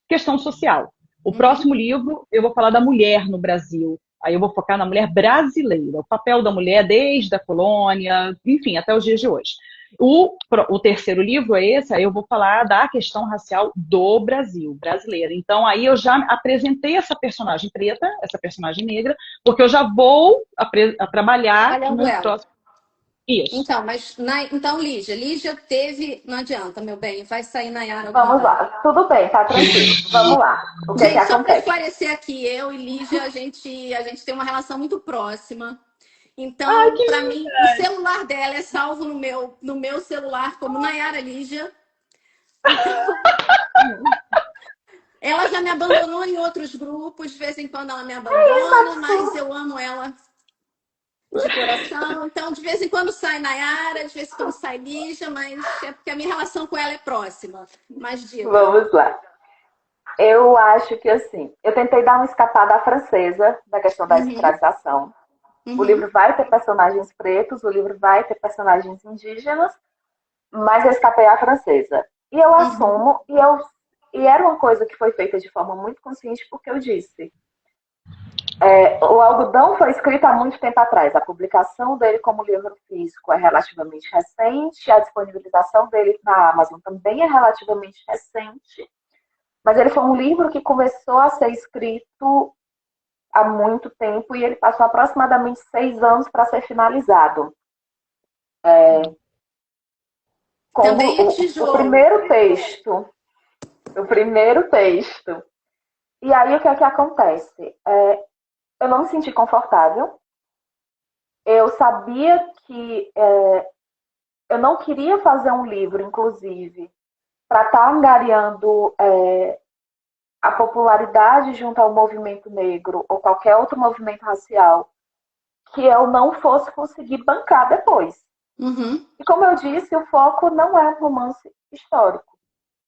questão social. O Uhum. próximo livro, eu vou falar da mulher no Brasil. Aí eu vou focar na mulher brasileira, o papel da mulher desde a colônia, enfim, até os dias de hoje. O terceiro livro é esse, aí eu vou falar da questão racial do Brasil, brasileira. Então aí eu já apresentei essa personagem preta, essa personagem negra, porque eu já vou trabalhar Trabalhando no ela. próximo. Isso. Então, então, Lígia teve. Não adianta, meu bem, vai sair Nayara alguma Vamos hora. lá, tudo bem, tá tranquilo. Vamos lá. O que é que Gente, só para acontece? esclarecer aqui, eu e Lígia, a gente tem uma relação muito próxima. Ai, Então, que para lindo! mim, o celular dela é salvo no meu celular como Nayara Lígia. Então, ela já me abandonou em outros grupos, de vez em quando ela me abandona, mas eu amo ela de coração. Então, de vez em quando sai Nayara, de vez em quando sai Lígia, mas é porque a minha relação com ela é próxima. Mas diga. Vamos lá. Eu acho que assim, eu tentei dar uma escapada à francesa da questão da Uhum, escravização. O uhum, livro vai ter personagens pretos, o livro vai ter personagens indígenas, mas eu escapei à francesa. E eu uhum, assumo, e era uma coisa que foi feita de forma muito consciente, porque eu disse. O Algodão foi escrito há muito tempo atrás. A publicação dele como livro físico é relativamente recente, a disponibilização dele na Amazon também é relativamente recente, mas ele foi um livro que começou a ser escrito há muito tempo e ele passou aproximadamente 6 anos para ser finalizado. Como também é o tijolo. primeiro texto. O primeiro texto. E aí o que é que acontece? Eu não me senti confortável. Eu sabia que eu não queria fazer um livro, inclusive, para estar angariando a popularidade junto ao movimento negro ou qualquer outro movimento racial que eu não fosse conseguir bancar depois. Uhum. E como eu disse, o foco não é um romance histórico.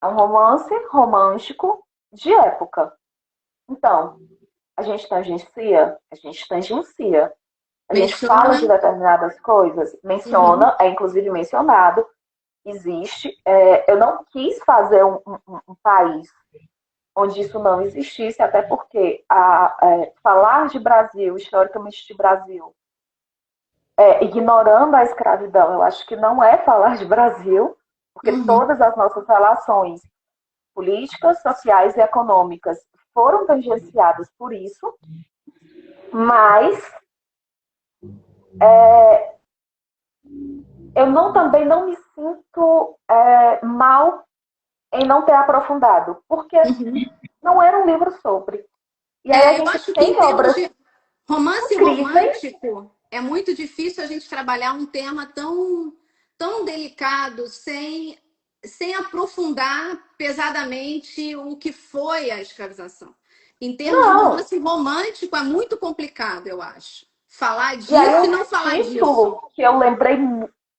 É um romance romântico de época. Então, a gente tangencia, a gente fala Menciona. de determinadas coisas, Uhum. menciona, é inclusive mencionado, existe. Eu não quis fazer um país onde isso não existisse, até porque falar de Brasil, historicamente de Brasil, ignorando a escravidão, eu acho que não é falar de Brasil, porque Uhum. todas as nossas relações políticas, sociais e econômicas foram tangenciadas por isso, mas também não me sinto mal em não ter aprofundado, porque Uhum. não era um livro sobre. E aí a Eu gente acho que em tem termos obras de romance incríveis. romântico, é muito difícil a gente trabalhar um tema tão delicado sem aprofundar pesadamente o que foi a escravização. Em termos de Não. romance romântico, é muito complicado, eu acho. Falar E aí disso e o não falar disso. título que eu lembrei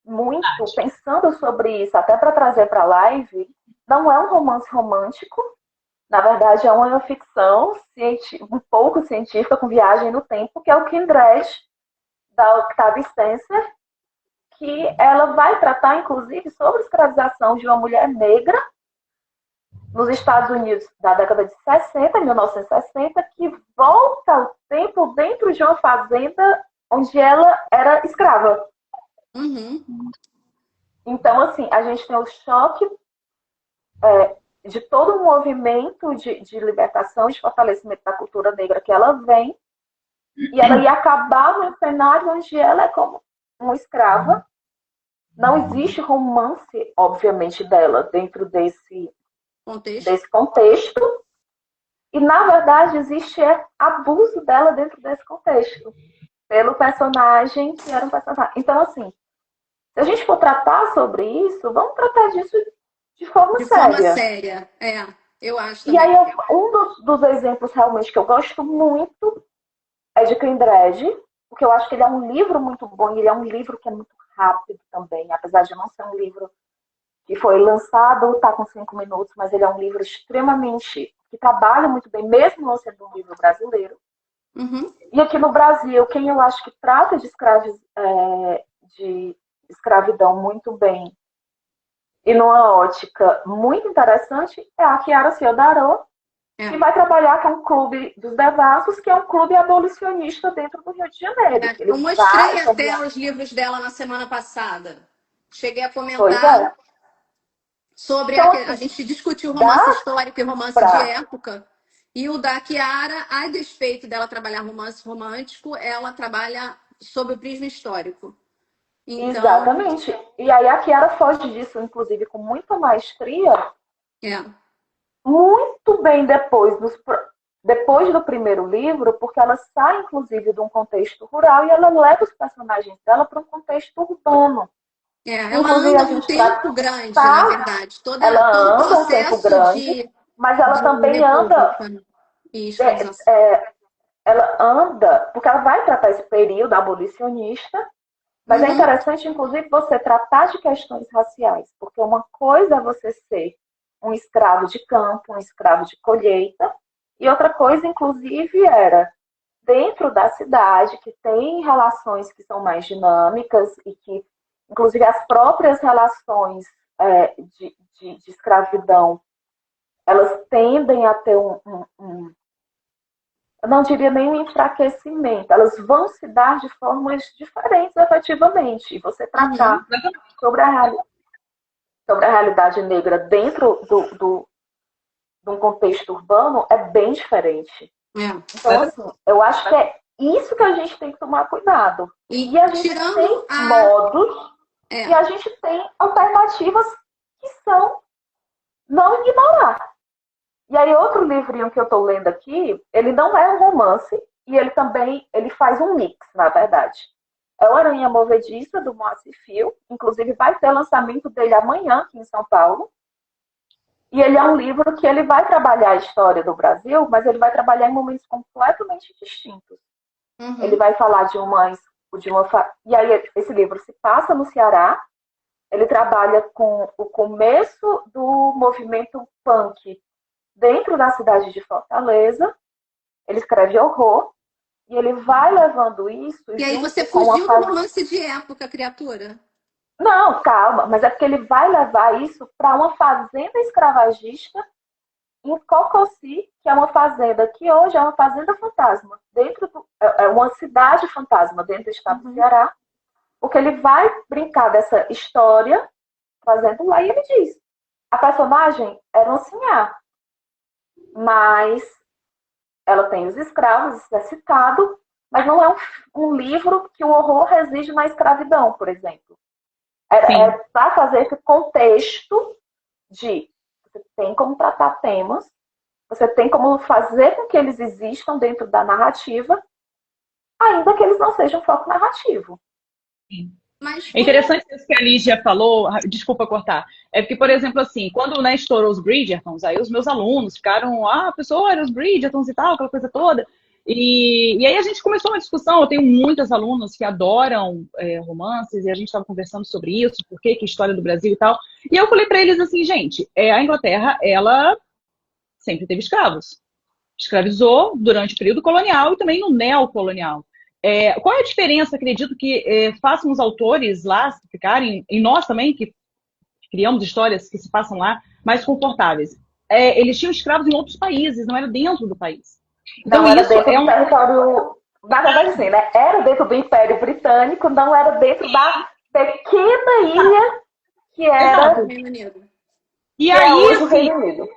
muito, pensando sobre isso, até para trazer para a live, não é um romance romântico. Na verdade, é uma ficção um pouco científica com viagem no tempo, que é o Kindred, da Octavia Spencer, que ela vai tratar, inclusive, sobre a escravização de uma mulher negra nos Estados Unidos da década de 60, 1960, que volta ao tempo dentro de uma fazenda onde ela era escrava. Uhum. Então, assim, a gente tem o choque de todo o movimento de libertação, de fortalecimento da cultura negra que ela vem, e ela ia acabar num cenário onde ela é como uma escrava. Não existe romance, obviamente, dela dentro desse contexto. E, na verdade, existe abuso dela dentro desse contexto. Pelo personagem que era um personagem. Então, assim, se a gente for tratar sobre isso, vamos tratar disso de forma De forma séria. séria, eu acho E também. aí, um dos exemplos realmente que eu gosto muito é de Kindred, porque eu acho que ele é um livro muito bom, e ele é um livro que é muito rápido também, apesar de não ser um livro que foi lançado, está com 5 minutos, mas ele é um livro extremamente, que trabalha muito bem, mesmo não sendo um livro brasileiro. Uhum. E aqui no Brasil, quem eu acho que trata de escravidão muito bem e numa ótica muito interessante é a Chiara Ciodaro, que vai trabalhar com o Clube dos Devassos, que é um clube abolicionista dentro do Rio de Janeiro. Eu mostrei até os livros dela na semana passada. Cheguei a Pois comentar é. sobre Então, a assim, gente discutiu romance dá histórico e romance de pra. época. E o da Chiara, a despeito dela trabalhar romance romântico, ela trabalha sob o prisma histórico. Então, Exatamente. E aí a Chiara foge disso, inclusive, com muita maestria, é. muito bem depois do primeiro livro, porque ela sai, inclusive, de um contexto rural e ela leva os personagens dela para um contexto urbano. Ela Inclusive, anda a um gente tempo grande, na tratar, verdade. ela Todo o anda um tempo processo grande, mas ela de também anda, república e escravização. ela anda, porque ela vai tratar esse período abolicionista, mas é Uhum. interessante, inclusive, você tratar de questões raciais, porque uma coisa é você ser um escravo de campo, um escravo de colheita, e outra coisa, inclusive, era dentro da cidade, que tem relações que são mais dinâmicas e que, inclusive, as próprias relações de escravidão, elas tendem a ter eu não diria nem um enfraquecimento, elas vão se dar de formas diferentes efetivamente. E você tratar Uhum. sobre sobre a realidade negra dentro de um contexto urbano é bem diferente. Então, assim, eu acho que é isso que a gente tem que tomar cuidado. E E a gente tem tirando a. modos e É, a gente tem alternativas que são não ignorar. E aí, outro livrinho que eu estou lendo aqui, ele não é um romance, e ele faz um mix, na verdade. É o Aranha Movediça, do Moacir Fio. Inclusive, vai ter lançamento dele amanhã, aqui em São Paulo. E ele é um livro que ele vai trabalhar a história do Brasil, mas ele vai trabalhar em momentos completamente distintos. Ele uhum. vai falar e aí esse livro se passa no Ceará. Ele trabalha com o começo do movimento punk dentro da cidade de Fortaleza. Ele escreve horror e ele vai levando isso E aí junto você com a fugiu do romance de época, criatura. Não, calma, mas é porque ele vai levar isso para uma fazenda escravagista em Cococi, que é uma fazenda que hoje é uma fazenda fantasma, é uma cidade fantasma dentro do estado do Uhum. Ceará, porque ele vai brincar dessa história trazendo lá e ele diz: a personagem era um sinhá, mas ela tem os escravos, isso é citado, mas não é um livro que o horror reside na escravidão, por exemplo. É para fazer esse contexto de você tem como tratar temas, Você tem como fazer com que eles existam dentro da narrativa, ainda que eles não sejam foco narrativo. Mas É interessante isso que a Lígia falou, desculpa cortar. É porque, por exemplo, assim, quando, né, estourou os Bridgertons, aí os meus alunos ficaram, professora, os Bridgertons e tal, aquela coisa toda. E aí a gente começou uma discussão, eu tenho muitas alunas que adoram romances, e a gente estava conversando sobre isso, por que história do Brasil e tal. E eu falei para eles assim, gente, a Inglaterra, ela sempre teve escravos. Escravizou durante o período colonial e também no neocolonial. Qual é a diferença, acredito, que façam os autores lá ficarem, e nós também, que criamos histórias que se passam lá, mais confortáveis? Eles tinham escravos em outros países, não era dentro do país. Então, Não era isso dentro é do território. Na verdade, sim, né? Era dentro do Império Britânico, não era dentro da pequena ilha que era. Reino Unido. E que aí, é hoje o assim, Reino Unido.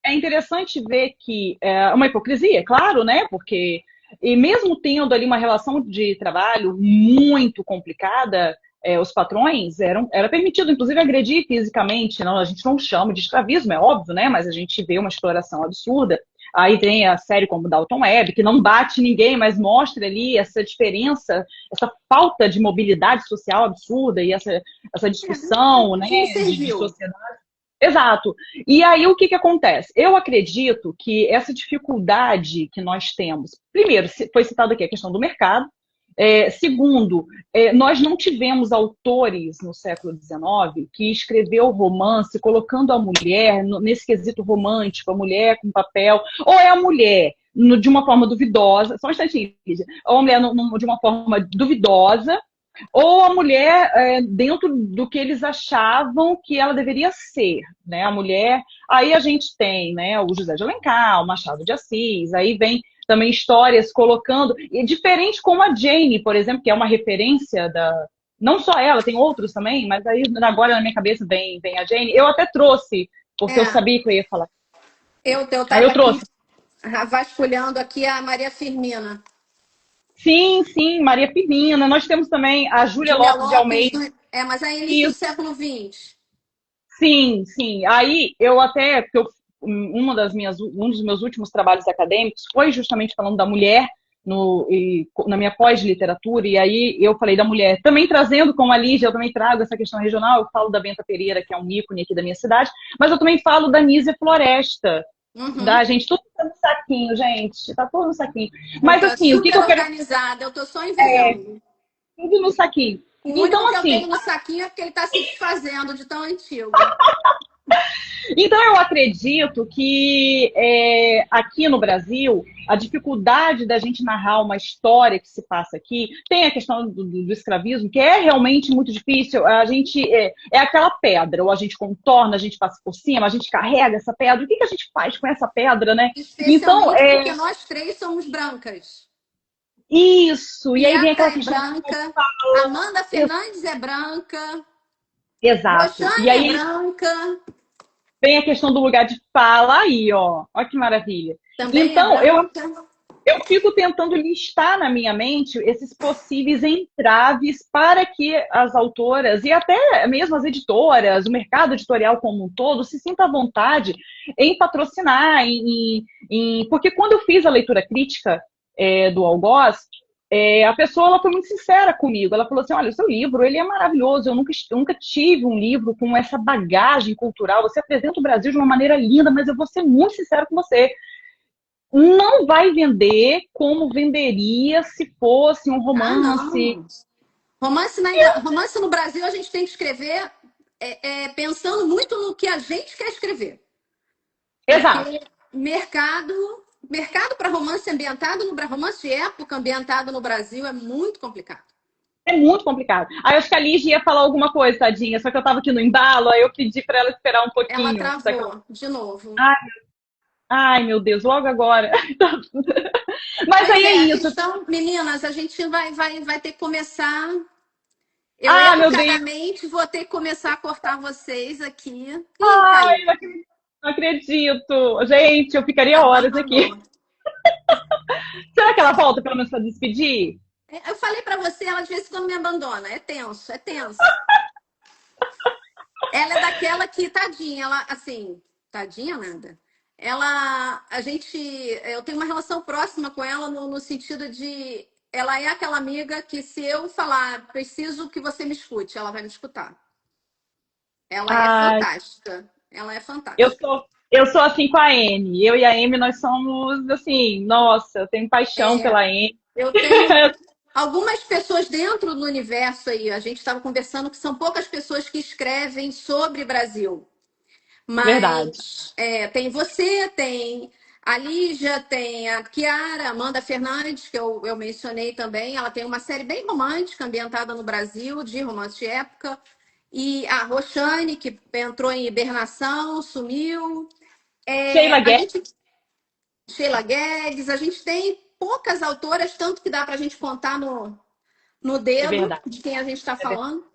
é interessante ver que é uma hipocrisia, claro, né? Porque, e mesmo tendo ali uma relação de trabalho muito complicada, os patrões era permitido, inclusive, agredir fisicamente. Não, a gente não chama de escravismo, é óbvio, né? Mas a gente vê uma exploração absurda. Aí tem a série como Dalton Web, que não bate ninguém, mas mostra ali essa diferença, essa falta de mobilidade social absurda e essa discussão, né, Filme de serviu. sociedade. Exato. E aí o que acontece? Eu acredito que essa dificuldade que nós temos, primeiro, foi citado aqui a questão do mercado. Segundo, nós não tivemos autores no século XIX que escreveu romance colocando a mulher nesse quesito romântico, a mulher com papel, ou é a mulher de uma forma duvidosa, só um instantinho, Lígia, ou a mulher de uma forma duvidosa, ou a mulher dentro do que eles achavam que ela deveria ser, né? A mulher, aí a gente tem, né, o José de Alencar, o Machado de Assis, aí vem também histórias colocando, e diferente como a Jane, por exemplo, que é uma referência não só ela, tem outros também, mas aí agora na minha cabeça vem a Jane. Eu até trouxe, porque eu sabia que eu ia falar. Eu Aí estava eu aqui trouxe. vasculhando aqui a Maria Firmina. Sim, sim, Maria Firmina. Nós temos também a Júlia Júlia Lopes de Lopes, Almeida. mas é início do Isso. século XX. Sim, sim. Aí eu até, um dos meus últimos trabalhos acadêmicos foi justamente falando da mulher na minha pós-literatura, e aí eu falei da mulher, também trazendo com a Lígia, eu também trago essa questão regional, eu falo da Benta Pereira, que é um ícone aqui da minha cidade, mas eu também falo da Nízia Floresta, Uhum. gente, tudo tá no saquinho, gente, tá tudo no saquinho. Eu Mas tô assim, o que super eu quero... organizada, eu tô só enviando. Tudo no saquinho. O único Então, que eu assim, tenho no saquinho é porque ele está se desfazendo de tão antigo. Então, eu acredito que aqui no Brasil, a dificuldade da gente narrar uma história que se passa aqui, tem a questão do escravismo, que é realmente muito difícil. A gente é aquela pedra, ou a gente contorna, a gente passa por cima, a gente carrega essa pedra. O que a gente faz com essa pedra, né? Então, Especialmente porque nós três somos brancas. isso. E aí vem Bianca aquela é questão. branca, Amanda Fernandes é branca, Exato. E Roxane é aí branca, vem a questão do lugar de fala aí, ó. Olha que maravilha. também é Então, branca. eu fico tentando listar na minha mente esses possíveis entraves para que as autoras e até mesmo as editoras, o mercado editorial como um todo, se sinta à vontade em patrocinar, porque quando eu fiz a leitura crítica do Algoz, a pessoa ela foi muito sincera comigo. Ela falou assim, olha, o seu livro ele é maravilhoso, eu nunca tive um livro com essa bagagem cultural, você apresenta o Brasil de uma maneira linda, mas eu vou ser muito sincera com você, não vai vender como venderia se fosse um Ah, romance. não. Romance no Brasil a gente tem que escrever pensando muito no que a gente quer escrever. Exato. Porque mercado para romance ambientado no romance de época ambientado no Brasil é muito complicado. É muito complicado. Aí eu acho que a Ligia ia falar alguma coisa, tadinha, só que eu tava aqui no embalo, aí eu pedi para ela esperar um Ela pouquinho. travou de novo. Ai, ai, meu Deus, logo agora. Mas Pois aí é é, a isso. questão, meninas, a gente vai ter que começar. Eu Meu Deus. educadamente vou ter que começar a cortar vocês aqui. Ih, Ai, caiu. não acredito. Gente, eu ficaria horas aqui. Abandonou. Será que ela volta pelo menos para despedir? Eu falei pra você, ela de vez em quando me abandona. É tenso, é tenso. Ela é daquela que, tadinha, ela, assim, tadinha nada. eu tenho uma relação próxima com ela no sentido de, ela é aquela amiga que se eu falar, preciso que você me escute, ela vai me escutar. Ela é Ah, fantástica. Ela é eu fantástica. sou, eu sou assim com a Amy. Eu e a Amy, nós somos assim, nossa, eu tenho paixão É, pela Amy. eu tenho algumas pessoas dentro do universo aí, a gente estava conversando que são poucas pessoas que escrevem sobre Brasil. Verdade. Mas tem você, tem a Lígia, tem a Kiara, Amanda Fernandes, que eu mencionei também. Ela tem uma série bem romântica, ambientada no Brasil, de romance de época. E a Roxane, que entrou em hibernação, sumiu. Sheila A Guerra, gente, Sheila Guedes, a gente tem poucas autoras, tanto que dá para a gente contar no é dedo verdade. de quem a gente está É verdade. falando.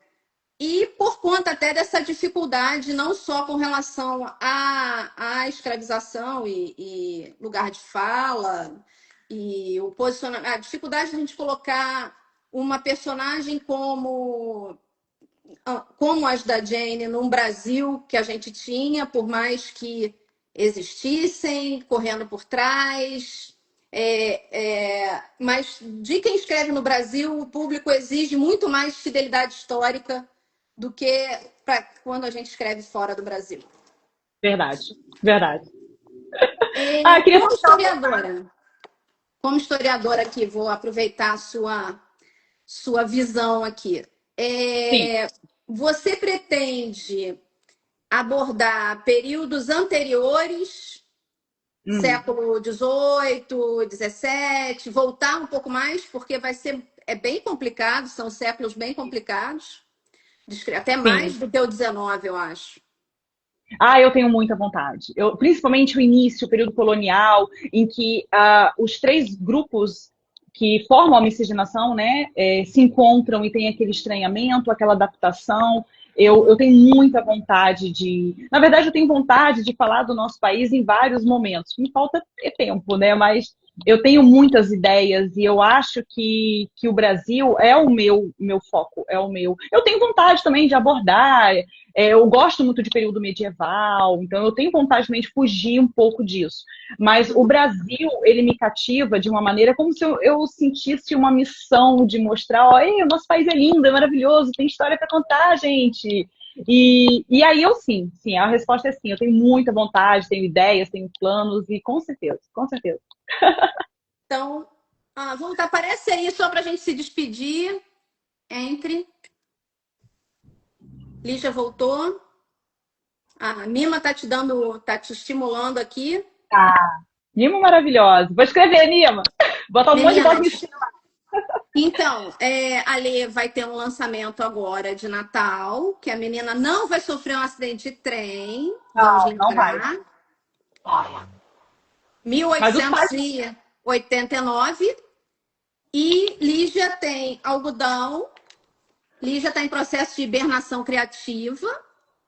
E por conta até dessa dificuldade, não só com relação à escravização e lugar de fala, e o posicionamento, a dificuldade de a gente colocar uma personagem como as da Jane num Brasil que a gente tinha, por mais que existissem, correndo por trás. Mas de quem escreve no Brasil, o público exige muito mais fidelidade histórica do que para quando a gente escreve fora do Brasil. Verdade. Verdade. Ah, É, queria puxar. como historiadora aqui, vou aproveitar a sua visão aqui. Sim. É, você pretende abordar períodos anteriores, Hum, século XVIII, XVII, voltar um pouco mais, porque é bem complicado, são séculos bem complicados, até mais sim. do que o XIX, eu acho. Ah, eu tenho muita vontade. Principalmente o início, o período colonial, em que os três grupos que formam a miscigenação, né, se encontram e tem aquele estranhamento, aquela adaptação. Eu tenho muita vontade de. Na verdade, eu tenho vontade de falar do nosso país em vários momentos. Me falta tempo, né? Mas eu tenho muitas ideias e eu acho que o Brasil é o meu foco, é o meu. Eu tenho vontade também de abordar. Eu gosto muito de período medieval, então eu tenho vontade também de fugir um pouco disso. Mas o Brasil, ele me cativa de uma maneira como se eu sentisse uma missão de mostrar, ó, ei, o nosso país é lindo, é maravilhoso, tem história para contar, gente. E aí eu sim, a resposta é sim, eu tenho muita vontade, tenho ideias, tenho planos e com certeza, com certeza. Então, vamos, aparece aí só para a gente se despedir. Entre. Lígia voltou. A Mima tá te estimulando aqui. Nima maravilhosa. Vou escrever, Nima. Botar um monte de voz em Meninas, cima. então, a Lê vai ter um lançamento agora de Natal, que a menina não vai sofrer um acidente de trem. Vamos Não, não vai. lembrar. Mas os pais 1889. E Lígia tem algodão. Lígia está em processo de hibernação criativa.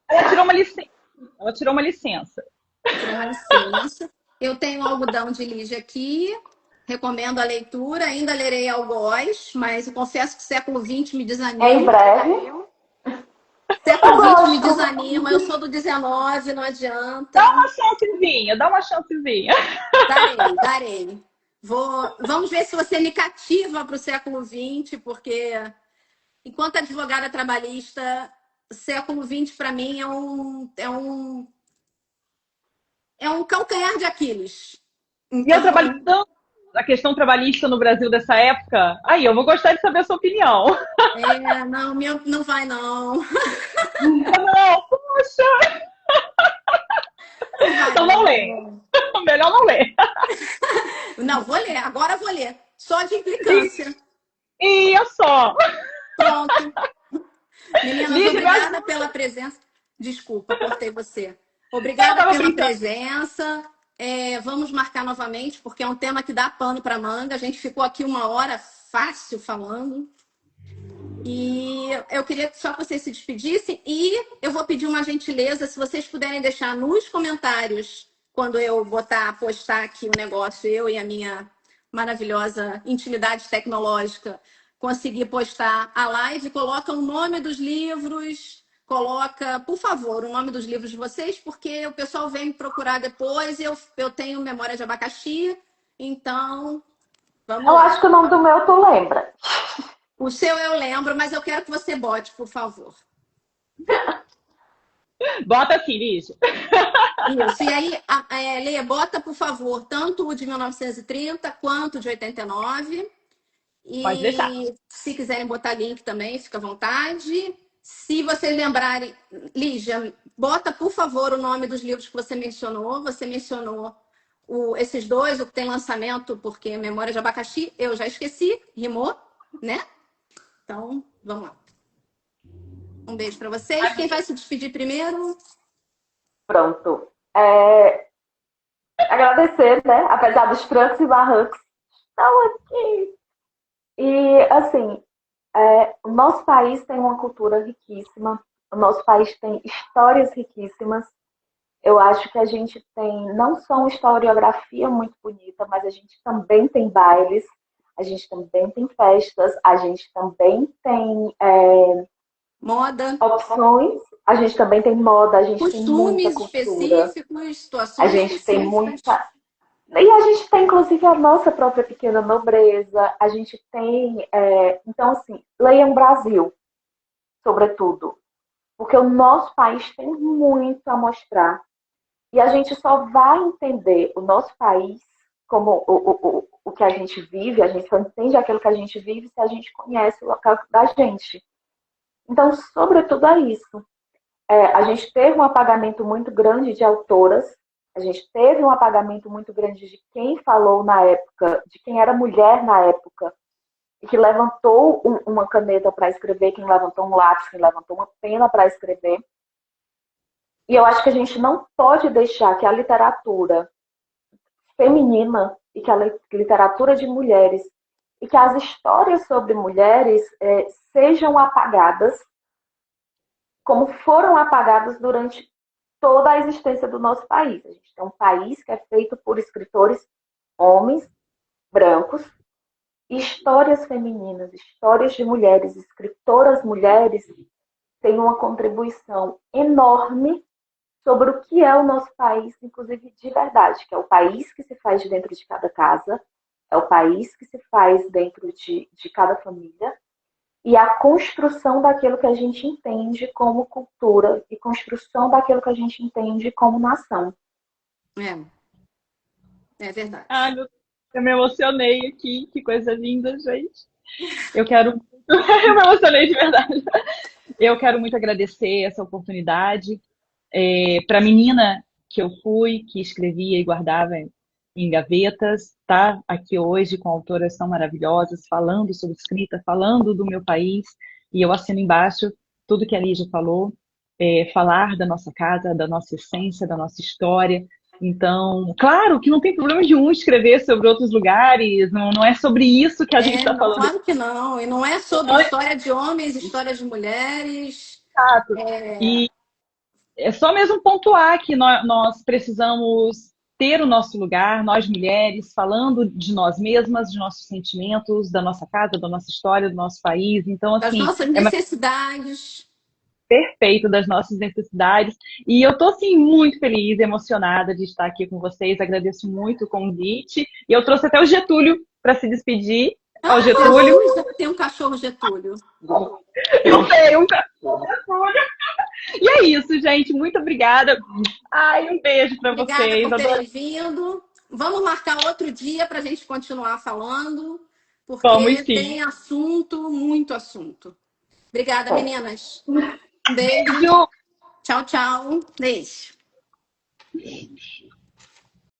ela tirou uma licença. Ela tirou uma licença. Tirou uma licença. Eu tenho algodão de Lígia aqui. Recomendo a leitura. Ainda lerei algoz, mas eu confesso que século XX me Em desanima. breve. Eu Século XX me gosto. desanima. Eu sou do XIX, não adianta. Dá uma chancezinha, dá uma chancezinha. Darei. Vamos ver se você me cativa para o século XX, porque enquanto advogada trabalhista, século XX para mim é um calcanhar de Aquiles. E eu Então, trabalho tanto a questão trabalhista no Brasil dessa época. Aí, eu vou gostar de saber a sua opinião. não, não vai não. Não, poxa. Não vai Então não lê. não. Melhor não ler. Não, vou ler, agora vou ler. Só de implicância. E eu só. Pronto. Meninas, Lígia, obrigada pela presença. Desculpa, cortei você. eu Obrigada tava pela brincando. presença. Vamos marcar novamente, porque é um tema que dá pano para manga. A gente ficou aqui 1 hora fácil falando. E eu queria só que vocês se despedissem. E eu vou pedir uma gentileza, se vocês puderem deixar nos comentários, quando eu postar aqui o negócio, eu e a minha maravilhosa intimidade tecnológica, conseguir postar a live, coloca o nome dos livros, coloca, por favor, o nome dos livros de vocês, porque o pessoal vem me procurar depois e eu tenho Memória de Abacaxi, então vamos Eu lá. acho que o nome do meu tu lembra. O seu eu lembro, mas eu quero que você bote, por favor. Bota assim, Lígia. Isso. E aí, Leia, bota, por favor, tanto o de 1930 quanto o de 89. Pode deixar. E se quiserem botar link também, fica à vontade. Se vocês lembrarem, Lígia, bota, por favor, o nome dos livros que você mencionou. Você mencionou esses dois, o que tem lançamento, porque Memória de Abacaxi, eu já esqueci, rimou, né? Então, vamos lá. Um beijo para vocês. Quem vai se despedir primeiro? Pronto. Agradecer, né? Apesar dos trancos e barrancos, estão aqui. E, assim, o nosso país tem uma cultura riquíssima, o nosso país tem histórias riquíssimas. Eu acho que a gente tem não só uma historiografia muito bonita, mas a gente também tem bailes, a gente também tem festas, a gente também tem Moda. opções, a gente também tem moda, a gente tem muita Costumes cultura, específicos, a situações gente tem específicas. muita. E a gente tem, inclusive, a nossa própria pequena nobreza, a gente tem. Então, assim, leiam Brasil, sobretudo, porque o nosso país tem muito a mostrar. E a gente só vai entender o nosso país como o que a gente vive, a gente só entende aquilo que a gente vive se a gente conhece o local da gente. Então, sobretudo é isso. A gente teve um apagamento muito grande de autoras, a gente teve um apagamento muito grande de quem falou na época, de quem era mulher na época, e que levantou uma caneta para escrever, quem levantou um lápis, quem levantou uma pena para escrever. E eu acho que a gente não pode deixar que a literatura feminina e que a literatura de mulheres e que as histórias sobre mulheres sejam apagadas como foram apagadas durante toda a existência do nosso país. A gente tem um país que é feito por escritores homens, brancos, e histórias femininas, histórias de mulheres, escritoras mulheres têm uma contribuição enorme sobre o que é o nosso país, inclusive de verdade, que é o país que se faz dentro de cada casa, é o país que se faz dentro de cada família, e a construção daquilo que a gente entende como cultura e construção daquilo que a gente entende como nação. É verdade. Ai, eu me emocionei aqui, que coisa linda, gente. Eu quero. Eu me emocionei de verdade. Eu quero muito agradecer essa oportunidade. Para a menina que eu fui, que escrevia e guardava em gavetas, tá aqui hoje com autoras tão maravilhosas, falando sobre escrita, falando do meu país, e eu assino embaixo tudo que a Lígia falou, falar da nossa casa, da nossa essência, da nossa história. Então, claro que não tem problema de um escrever sobre outros lugares, não é sobre isso que a gente está falando. Claro que não, e não é sobre história de homens, história de mulheres. Exato. E é só mesmo pontuar que nós precisamos ter o nosso lugar, nós mulheres, falando de nós mesmas, de nossos sentimentos, da nossa casa, da nossa história, do nosso país. Então, das assim, nossas necessidades. Perfeito das nossas necessidades. E eu tô, assim, muito feliz e emocionada de estar aqui com vocês. Agradeço muito o convite. E eu trouxe até o Getúlio para se despedir. Ao Getúlio. Tem um cachorro Getúlio. Eu tenho um cachorro Getúlio. E é isso, gente. Muito obrigada. Ai, um beijo para vocês. Obrigada por terem vindo. Vamos marcar outro dia para a gente continuar falando, porque Vamos, sim. tem assunto, muito assunto. Obrigada, meninas. Beijo. Tchau, tchau. Beijo.